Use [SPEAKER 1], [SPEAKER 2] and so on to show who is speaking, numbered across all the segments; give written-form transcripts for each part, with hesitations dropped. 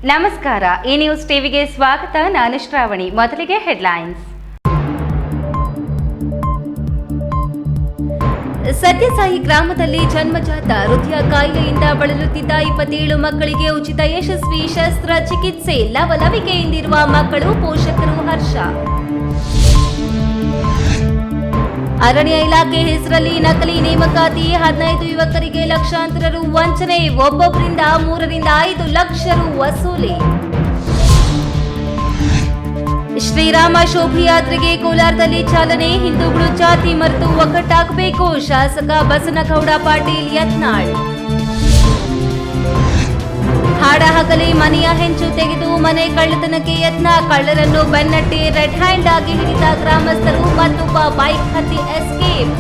[SPEAKER 1] ನಮಸ್ಕಾರ. ಈ ನ್ಯೂಸ್ ಟಿವಿಗೆ ಸ್ವಾಗತ. ನಾನು ಶ್ರಾವಣಿ. ಮೊದಲಿಗೆ ಹೆಡ್ಲೈನ್ಸ್. ಸತ್ಯಸಾಯಿ ಗ್ರಾಮದಲ್ಲಿ ಜನ್ಮಜಾತ ಹೃದಯ ಕಾಯಿಲೆಯಿಂದ ಬಳಲುತ್ತಿದ್ದ 27 ಮಕ್ಕಳಿಗೆ ಉಚಿತ ಯಶಸ್ವಿ ಶಸ್ತ್ರಚಿಕಿತ್ಸೆ. ಲವಲವಿಕೆಯಿಂದಿರುವ ಮಕ್ಕಳು, ಪೋಷಕರು ಹರ್ಷ. ಅರಣ್ಯ ಇಲಾಖೆ ಹೆಸರಲ್ಲಿ ನಕಲಿ ನೇಮಕಾತಿ. 15 ಯುವಕರಿಗೆ ಲಕ್ಷಾಂತರ ರು ವಂಚನೆ. ಒಬ್ಬೊಬ್ಬರಿಂದ 3 ರಿಂದ 5 ಲಕ್ಷ ರು ವಸೂಲಿ. ಶ್ರೀರಾಮ ಶೋಭಾಯಾತ್ರೆಗೆ ಕೋಲಾರದಲ್ಲಿ ಚಾಲನೆ. ಹಿಂದೂಗಳು ಜಾತಿ ಮರೆತು ಒಗ್ಗಟ್ಟಾಗಬೇಕು. ಶಾಸಕ ಬಸನಗೌಡ ಪಾಟೀಲ್ ಯತ್ನಾಳ್. ಹಾಡಹಗಲೇ ಮನೆಯ ಹೆಂಚು ತೆಗೆದು ಮನೆ ಕಳ್ಳತನಕ್ಕೆ ಯತ್ನ. ಕಳ್ಳರನ್ನು ಬೆನ್ನಟ್ಟಿ ರೆಡ್ ಹ್ಯಾಂಡ್ ಆಗಿ ಹಿಡಿದ ಗ್ರಾಮಸ್ಥರು. ಮತ್ತೊಬ್ಬ ಬೈಕ್ ಹತ್ತಿ ಎಸ್ಕೇಪ್.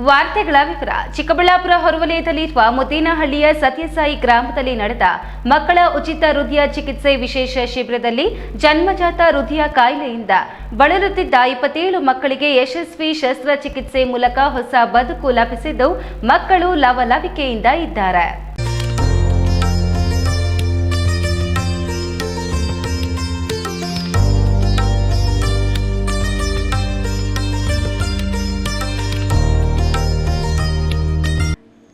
[SPEAKER 1] ವಾರ್ತೆಗಳ ವಿವರ. ಚಿಕ್ಕಬಳ್ಳಾಪುರ ಹೊರವಲಯದಲ್ಲಿರುವ ಮುದ್ದೇನಹಳ್ಳಿಯ ಸತ್ಯಸಾಯಿ ಗ್ರಾಮದಲ್ಲಿ ನಡೆದ ಮಕ್ಕಳ ಉಚಿತ ಹೃದಯ ಚಿಕಿತ್ಸೆ ವಿಶೇಷ ಶಿಬಿರದಲ್ಲಿ ಜನ್ಮಜಾತ ಹೃದಯ ಕಾಯಿಲೆಯಿಂದ ಬಳಲುತ್ತಿದ್ದ 27 ಮಕ್ಕಳಿಗೆ ಯಶಸ್ವಿ ಶಸ್ತ್ರಚಿಕಿತ್ಸೆ ಮೂಲಕ ಹೊಸ ಬದುಕು ಲಭಿಸಿದ್ದು, ಮಕ್ಕಳು ಲವಲವಿಕೆಯಿಂದ ಇದ್ದಾರೆ.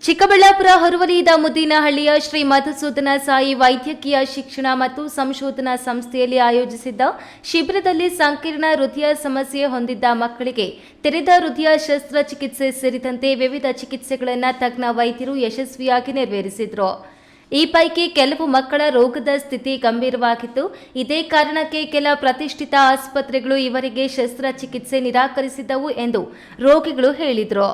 [SPEAKER 1] ಚಿಕ್ಕಬಳ್ಳಾಪುರ ಹೊರವಲಯದ ಮುದ್ದೇನಹಳ್ಳಿಯ ಶ್ರೀ ಮಧುಸೂದನ ಸಾಯಿ ವೈದ್ಯಕೀಯ ಶಿಕ್ಷಣ ಮತ್ತು ಸಂಶೋಧನಾ ಸಂಸ್ಥೆಯಲ್ಲಿ ಆಯೋಜಿಸಿದ್ದ ಶಿಬಿರದಲ್ಲಿ ಸಂಕೀರ್ಣ ಹೃದಯ ಸಮಸ್ಯೆ ಹೊಂದಿದ್ದ ಮಕ್ಕಳಿಗೆ ತೆರೆದ ಹೃದಯ ಶಸ್ತ್ರಚಿಕಿತ್ಸೆ ಸೇರಿದಂತೆ ವಿವಿಧ ಚಿಕಿತ್ಸೆಗಳನ್ನು ತಜ್ಞ ವೈದ್ಯರು ಯಶಸ್ವಿಯಾಗಿ ನೆರವೇರಿಸಿದರು. ಈ ಪೈಕಿ ಕೆಲವು ಮಕ್ಕಳ ರೋಗದ ಸ್ಥಿತಿ ಗಂಭೀರವಾಗಿತ್ತು. ಇದೇ ಕಾರಣಕ್ಕೆ ಕೆಲ ಪ್ರತಿಷ್ಠಿತ ಆಸ್ಪತ್ರೆಗಳು ಇವರಿಗೆ ಶಸ್ತ್ರಚಿಕಿತ್ಸೆ ನಿರಾಕರಿಸಿದ್ದವು ಎಂದು ರೋಗಿಗಳು ಹೇಳಿದರು.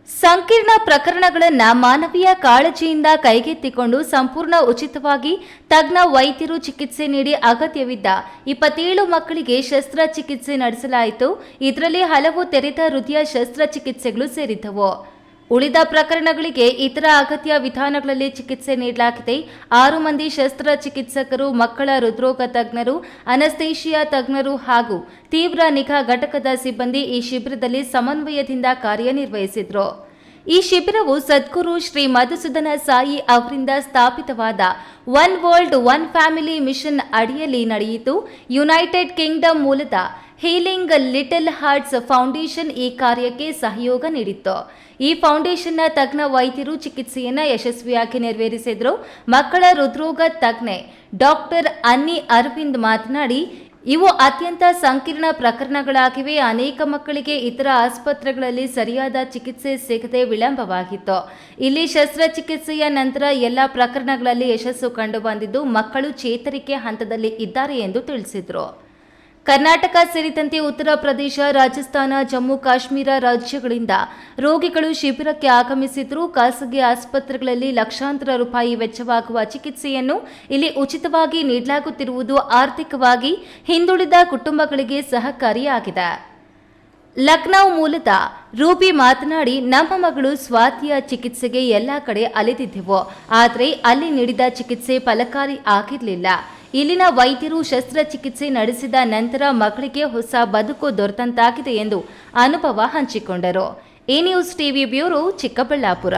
[SPEAKER 1] ಸಂಕೀರ್ಣ ಪ್ರಕರಣಗಳನ್ನು ಮಾನವೀಯ ಕಾಳಜಿಯಿಂದ ಕೈಗೆತ್ತಿಕೊಂಡು ಸಂಪೂರ್ಣ ಉಚಿತವಾಗಿ ತಜ್ಞ ವೈದ್ಯರು ಚಿಕಿತ್ಸೆ ನೀಡಿ ಅಗತ್ಯವಿದ್ದ 27 ಮಕ್ಕಳಿಗೆ ಶಸ್ತ್ರಚಿಕಿತ್ಸೆ ನಡೆಸಲಾಯಿತು. ಇದರಲ್ಲಿ ಹಲವು ತೆರೆದ ಹೃದಯ ಶಸ್ತ್ರಚಿಕಿತ್ಸೆಗಳು ಸೇರಿದ್ದವು. ಉಳಿದ ಪ್ರಕರಣಗಳಿಗೆ ಇತರ ಅಗತ್ಯ ವಿಧಾನಗಳಲ್ಲಿ ಚಿಕಿತ್ಸೆ ನೀಡಲಾಗಿದೆ. 6 ಮಂದಿ ಶಸ್ತ್ರಚಿಕಿತ್ಸಕರು, ಮಕ್ಕಳ ಹೃದ್ರೋಗ ತಜ್ಞರು, ಅನಸ್ತೇಷಿಯಾ ತಜ್ಞರು ಹಾಗೂ ತೀವ್ರ ನಿಗಾ ಘಟಕದ ಸಿಬ್ಬಂದಿ ಈ ಶಿಬಿರದಲ್ಲಿ ಸಮನ್ವಯದಿಂದ ಕಾರ್ಯನಿರ್ವಹಿಸಿದರು. ಈ ಶಿಬಿರವು ಸದ್ಗುರು ಶ್ರೀ ಮಧುಸೂದನ ಸಾಯಿ ಅವರಿಂದ ಸ್ಥಾಪಿತವಾದ one world one family mission ಅಡಿಯಲ್ಲಿ ನಡೆಯಿತು. ಯುನೈಟೆಡ್ ಕಿಂಗ್ಡಮ್ ಮೂಲದ ಹೀಲಿಂಗ್ ಲಿಟಲ್ ಹಾರ್ಟ್ಸ್ ಫೌಂಡೇಶನ್ ಈ ಕಾರ್ಯಕ್ಕೆ ಸಹಯೋಗ ನೀಡಿತ್ತು. ಈ ಫೌಂಡೇಶನ್ನ ತಜ್ಞ ವೈದ್ಯರು ಚಿಕಿತ್ಸೆಯನ್ನು ಯಶಸ್ವಿಯಾಗಿ ನೆರವೇರಿಸಿದರು. ಮಕ್ಕಳ ಹೃದ್ರೋಗ ತಜ್ಞೆ ಡಾಕ್ಟರ್ ಅನ್ನಿ ಅರವಿಂದ್ ಮಾತನಾಡಿ, ಇವು ಅತ್ಯಂತ ಸಂಕೀರ್ಣ ಪ್ರಕರಣಗಳಾಗಿವೆ. ಅನೇಕ ಮಕ್ಕಳಿಗೆ ಇತರ ಆಸ್ಪತ್ರೆಗಳಲ್ಲಿ ಸರಿಯಾದ ಚಿಕಿತ್ಸೆ ಸಿಗದೆ ವಿಳಂಬವಾಗಿತ್ತು. ಇಲ್ಲಿ ಶಸ್ತ್ರಚಿಕಿತ್ಸೆಯ ನಂತರ ಎಲ್ಲ ಪ್ರಕರಣಗಳಲ್ಲಿ ಯಶಸ್ಸು ಕಂಡುಬಂದಿದ್ದು, ಮಕ್ಕಳು ಚೇತರಿಕೆ ಹಂತದಲ್ಲಿ ಇದ್ದಾರೆ ಎಂದು ತಿಳಿಸಿದರು. ಕರ್ನಾಟಕ ಸೇರಿದಂತೆ ಉತ್ತರ ಪ್ರದೇಶ, ರಾಜಸ್ಥಾನ, ಜಮ್ಮು ಕಾಶ್ಮೀರ ರಾಜ್ಯಗಳಿಂದ ರೋಗಿಗಳು ಶಿಬಿರಕ್ಕೆ ಆಗಮಿಸಿದ್ರು. ಖಾಸಗಿ ಆಸ್ಪತ್ರೆಗಳಲ್ಲಿ ಲಕ್ಷಾಂತರ ರೂಪಾಯಿ ವೆಚ್ಚವಾಗುವ ಚಿಕಿತ್ಸೆಯನ್ನು ಇಲ್ಲಿ ಉಚಿತವಾಗಿ ನೀಡಲಾಗುತ್ತಿರುವುದು ಆರ್ಥಿಕವಾಗಿ ಹಿಂದುಳಿದ ಕುಟುಂಬಗಳಿಗೆ ಸಹಕಾರಿಯಾಗಿದೆ. ಲಖನೌ ಮೂಲದ ರೂಬಿ ಮಾತನಾಡಿ, ನಮ್ಮ ಮಗಳು ಸ್ವಾತಿಯ ಚಿಕಿತ್ಸೆಗೆ ಎಲ್ಲ ಕಡೆ ಅಲೆದಿದ್ದೆವು. ಆದರೆ ಅಲ್ಲಿ ನೀಡಿದ ಚಿಕಿತ್ಸೆ ಫಲಕಾರಿ ಆಗಿರಲಿಲ್ಲ. ಇಲ್ಲಿನ ವೈದ್ಯರು ಶಸ್ತ್ರಚಿಕಿತ್ಸೆ ನಡೆಸಿದ ನಂತರ ಮಕ್ಕಳಿಗೆ ಹೊಸ ಬದುಕು ದೊರೆತಂತಾಗಿದೆ ಎಂದು ಅನುಭವ ಹಂಚಿಕೊಂಡರು. A news TV bureau, Chikkaballapur.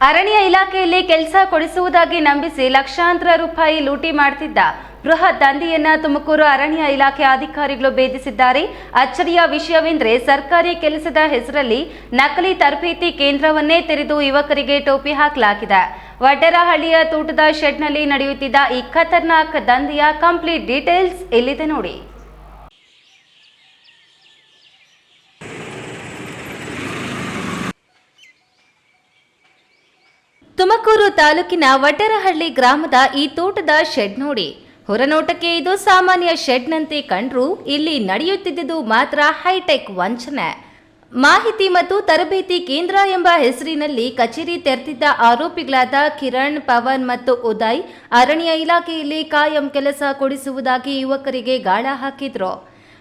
[SPEAKER 1] ಅರಣ್ಯ ಇಲಾಖೆಯಲ್ಲಿ ಕೆಲಸ ಕೊಡಿಸುವುದಾಗಿ ನಂಬಿಸಿ ಲಕ್ಷಾಂತರ ರೂಪಾಯಿ ಲೂಟಿ ಮಾಡುತ್ತಿದ್ದ ಬೃಹತ್ ದಂಧೆಯನ್ನ ತುಮಕೂರು ಅರಣ್ಯ ಇಲಾಖೆ ಅಧಿಕಾರಿಗಳು ಭೇದಿಸಿದ್ದಾರೆ. ಅಚ್ಚರಿಯ ವಿಷಯವೆಂದರೆ, ಸರ್ಕಾರಿ ಕೆಲಸದ ಹೆಸರಲ್ಲಿ ನಕಲಿ ತರಬೇತಿ ಕೇಂದ್ರವನ್ನೇ ತೆರೆದು ಯುವಕರಿಗೆ ಟೋಪಿ ಹಾಕಲಾಗಿದೆ. ವಡ್ಡರಹಳ್ಳಿಯ ತೋಟದ ಶೆಡ್ನಲ್ಲಿ ನಡೆಯುತ್ತಿದ್ದ ಈ ಖತರ್ನಾಕ್ ದಂಧೆಯ ಕಂಪ್ಲೀಟ್ ಡೀಟೇಲ್ಸ್ ಇಲ್ಲಿದೆ ನೋಡಿ. ತುಮಕೂರು ತಾಲೂಕಿನ ವಡ್ಡರಹಳ್ಳಿ ಗ್ರಾಮದ ಈ ತೋಟದ ಶೆಡ್ ನೋಡಿ. ಹೊರನೋಟಕ್ಕೆ ಇದು ಸಾಮಾನ್ಯ ಶೆಡ್ನಂತೆ ಕಂಡ್ರೂ ಇಲ್ಲಿ ನಡೆಯುತ್ತಿದ್ದುದು ಮಾತ್ರ ಹೈಟೆಕ್ ವಂಚನೆ. ಮಾಹಿತಿ ಮತ್ತು ತರಬೇತಿ ಕೇಂದ್ರ ಎಂಬ ಹೆಸರಿನಲ್ಲಿ ಕಚೇರಿ ತೆರೆದಿದ್ದ ಆರೋಪಿಗಳಾದ ಕಿರಣ್, ಪವನ್ ಮತ್ತು ಉದಯ್ ಅರಣ್ಯ ಇಲಾಖೆಯಲ್ಲಿ ಕಾಯಂ ಕೆಲಸ ಕೊಡಿಸುವುದಾಗಿ ಯುವಕರಿಗೆ ಗಾಳ ಹಾಕಿದ್ರು.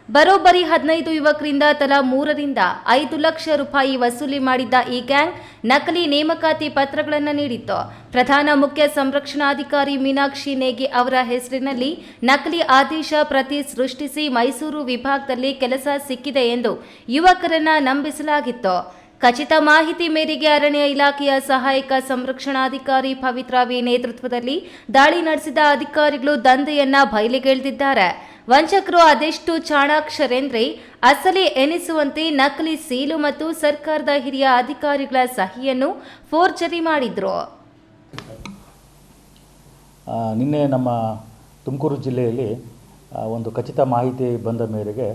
[SPEAKER 1] ಬರೋಬ್ಬರಿ 15 ಯುವಕರಿಂದ ತಲಾ 3ರಿಂದ 5 ಲಕ್ಷ ರೂಪಾಯಿ ವಸೂಲಿ ಮಾಡಿದ್ದ ಈ ಗ್ಯಾಂಗ್ ನಕಲಿ ನೇಮಕಾತಿ ಪತ್ರಗಳನ್ನು ನೀಡಿತ್ತು. ಪ್ರಧಾನ ಮುಖ್ಯ ಸಂರಕ್ಷಣಾಧಿಕಾರಿ ಮೀನಾಕ್ಷಿ ನೇಗಿ ಅವರ ಹೆಸರಿನಲ್ಲಿ ನಕಲಿ ಆದೇಶ ಪ್ರತಿ ಸೃಷ್ಟಿಸಿ ಮೈಸೂರು ವಿಭಾಗದಲ್ಲಿ ಕೆಲಸ ಸಿಕ್ಕಿದೆ ಎಂದು ಯುವಕರನ್ನ ನಂಬಿಸಲಾಗಿತ್ತು. ಖಚಿತ ಮಾಹಿತಿ ಮೇರೆಗೆ ಅರಣ್ಯ ಇಲಾಖೆಯ ಸಹಾಯಕ ಸಂರಕ್ಷಣಾಧಿಕಾರಿ ಪವಿತ್ರ ವಿ ನೇತೃತ್ವದಲ್ಲಿ ದಾಳಿ ನಡೆಸಿದ ಅಧಿಕಾರಿಗಳು ದಂಧೆಯನ್ನ ಬಯಲಿಗೆಳೆದಿದ್ದಾರೆ. ವಂಚಕರು ಅದೆಷ್ಟು ಚಾಣಾಕ್ಷರೆಂದ್ರೆ ಅಸಲಿ ಎನಿಸುವಂತೆ ನಕಲಿ ಸೀಲು ಮತ್ತು ಸರ್ಕಾರದ ಹಿರಿಯ ಅಧಿಕಾರಿಗಳ ಸಹಿಯನ್ನು ಫೋರ್ಜರಿ ಮಾಡಿದ್ರು.
[SPEAKER 2] ನಿನ್ನೆ ನಮ್ಮ ತುಮಕೂರು ಜಿಲ್ಲೆಯಲ್ಲಿ ಒಂದು ಖಚಿತ ಮಾಹಿತಿ ಬಂದ ಮೇರೆಗೆ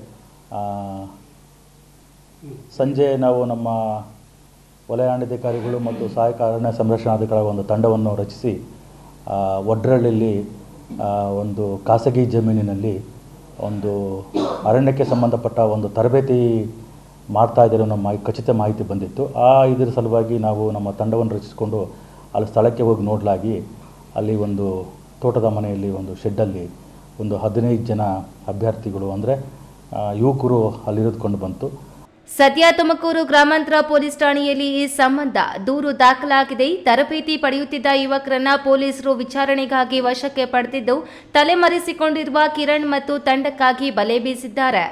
[SPEAKER 2] ಸಂಜೆ ನಾವು ನಮ್ಮ ವಲಯಾರಣ್ಯಾಧಿಕಾರಿಗಳು ಮತ್ತು ಸಹಾಯಕ ಅರಣ್ಯ ಸಂರಕ್ಷಣಾಧಿಕಾರಿಗಳ ಒಂದು ತಂಡವನ್ನು ರಚಿಸಿ ಒಡ್ರಳ್ಳಿಯಲ್ಲಿ ಒಂದು ಖಾಸಗಿ ಜಮೀನಿನಲ್ಲಿ ಒಂದು ಅರಣ್ಯಕ್ಕೆ ಸಂಬಂಧಪಟ್ಟ ಒಂದು ತರಬೇತಿ ಮಾಡ್ತಾ ಇದ್ದರೂ ನಮ್ಮ ಖಚಿತ ಮಾಹಿತಿ ಬಂದಿತ್ತು. ಇದರ ಸಲುವಾಗಿ ನಾವು ನಮ್ಮ ತಂಡವನ್ನು ರಚಿಸಿಕೊಂಡು ಅಲ್ಲಿ ಸ್ಥಳಕ್ಕೆ ಹೋಗಿ ನೋಡಲಾಗಿ ಅಲ್ಲಿ ಒಂದು ತೋಟದ ಮನೆಯಲ್ಲಿ ಒಂದು ಶೆಡ್ಡಲ್ಲಿ ಒಂದು 15 ಜನ ಅಭ್ಯರ್ಥಿಗಳು ಅಂದರೆ ಯುವಕರು ಅಲ್ಲಿರಿದುಕೊಂಡು ಬಂತು.
[SPEAKER 1] ಸದ್ಯ ತುಮಕೂರು ಗ್ರಾಮಾಂತರ ಪೊಲೀಸ್ ಠಾಣೆಯಲ್ಲಿ ಈ ಸಂಬಂಧ ದೂರು ದಾಖಲಾಗಿದೆ. ತರಬೇತಿ ಪಡೆಯುತ್ತಿದ್ದ ಯುವಕರನ್ನ ಪೊಲೀಸರು ವಿಚಾರಣೆಗಾಗಿ ವಶಕ್ಕೆ ಪಡೆದಿದ್ದು ತಲೆಮರೆಸಿಕೊಂಡಿರುವ ಕಿರಣ್ ಮತ್ತು ತಂಡಕ್ಕಾಗಿ ಬಲೆ ಬೀಸಿದ್ದಾರೆ.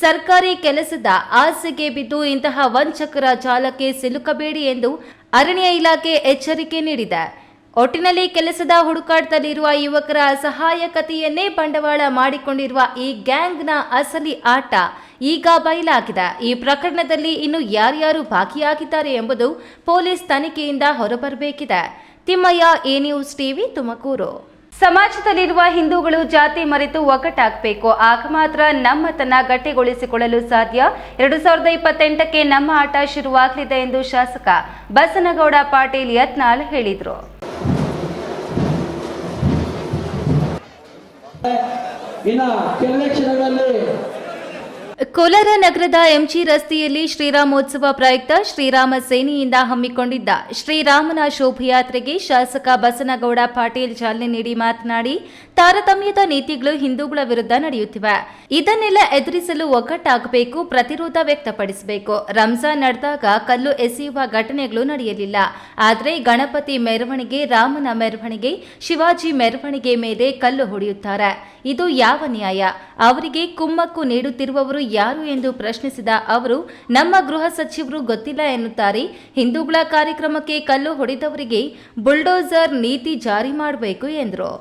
[SPEAKER 1] ಸರ್ಕಾರಿ ಕೆಲಸದ ಆಸೆಗೆ ಬಿದ್ದು ಇಂತಹ ವಂಚಕರ ಜಾಲಕ್ಕೆ ಸಿಲುಕಬೇಡಿ ಎಂದು ಅರಣ್ಯ ಇಲಾಖೆ ಎಚ್ಚರಿಕೆ ನೀಡಿದೆ. ಒಟ್ಟಿನಲ್ಲಿ ಕೆಲಸದ ಹುಡುಕಾಟದಲ್ಲಿರುವ ಯುವಕರ ಅಸಹಾಯಕತೆಯನ್ನೇ ಬಂಡವಾಳ ಮಾಡಿಕೊಂಡಿರುವ ಈ ಗ್ಯಾಂಗ್ನ ಅಸಲಿ ಆಟ ಈಗ ಬಯಲಾಗಿದೆ. ಈ ಪ್ರಕರಣದಲ್ಲಿ ಇನ್ನು ಯಾರ್ಯಾರು ಭಾಗಿಯಾಗಿದ್ದಾರೆ ಎಂಬುದು ಪೊಲೀಸ್ ತನಿಖೆಯಿಂದ ಹೊರಬರಬೇಕಿದೆ. Thimmaiah, A news TV, Tumakuru. ಸಮಾಜದಲ್ಲಿರುವ ಹಿಂದೂಗಳು ಜಾತಿ ಮರೆತು ಒಗ್ಗಟ್ಟಾಗಬೇಕು. ಆಗ ಮಾತ್ರ ನಮ್ಮತನ ಗಟ್ಟಿಗೊಳಿಸಿಕೊಳ್ಳಲು ಸಾಧ್ಯ. 2028ಕ್ಕೆ ನಮ್ಮ ಆಟ ಶುರುವಾಗಲಿದೆ ಎಂದು ಶಾಸಕ ಬಸನಗೌಡ ಪಾಟೀಲ್ ಯತ್ನಾಳ್ ಹೇಳಿದರು. ಕೋಲಾರ ನಗರದ ಎಂಜಿ ರಸ್ತೆಯಲ್ಲಿ ಶ್ರೀರಾಮೋತ್ಸವ ಪ್ರಯುಕ್ತ ಶ್ರೀರಾಮ ಸೇನೆಯಿಂದ ಹಮ್ಮಿಕೊಂಡಿದ್ದ ಶ್ರೀರಾಮನ ಶೋಭಯಾತ್ರೆಗೆ ಶಾಸಕ ಬಸನಗೌಡ ಪಾಟೀಲ್ ಚಾಲನೆ ನೀಡಿ ಮಾತನಾಡಿ, ತಾರತಮ್ಯದ ನೀತಿಗಳು ಹಿಂದೂಗಳ ವಿರುದ್ಧ ನಡೆಯುತ್ತಿವೆ. ಇದನ್ನೆಲ್ಲ ಎದುರಿಸಲು ಒಗ್ಗಟ್ಟಾಗಬೇಕು, ಪ್ರತಿರೋಧ ವ್ಯಕ್ತಪಡಿಸಬೇಕು. ರಂಜಾನ್ ನಡೆದಾಗ ಕಲ್ಲು ಎಸೆಯುವ ಘಟನೆಗಳು ನಡೆಯಲಿಲ್ಲ. ಆದರೆ ಗಣಪತಿ ಮೆರವಣಿಗೆ, ರಾಮನ ಮೆರವಣಿಗೆ, ಶಿವಾಜಿ ಮೆರವಣಿಗೆ ಮೇಲೆ ಕಲ್ಲು ಹೊಡೆಯುತ್ತಾರೆ. ಇದು ಯಾವ ನ್ಯಾಯ? ಅವರಿಗೆ ಕುಮ್ಮಕ್ಕು ನೀಡುತ್ತಿರುವವರು ಯಾರು ಎಂದು ಪ್ರಶ್ನಿಸಿದ ಅವರು, ನಮ್ಮ ಗೃಹ ಸಚಿವರು ಗೊತ್ತಿಲ್ಲ ಎನ್ನುತ್ತಾರೆ. ಹಿಂದೂಗಳ ಕಾರ್ಯಕ್ರಮಕ್ಕೆ ಕಲ್ಲು ಹೊಡೆದವರಿಗೆ ಬುಲ್ಡೋಸರ್ ನೀತಿ ಜಾರಿ ಮಾಡಬೇಕು ಎಂದರು.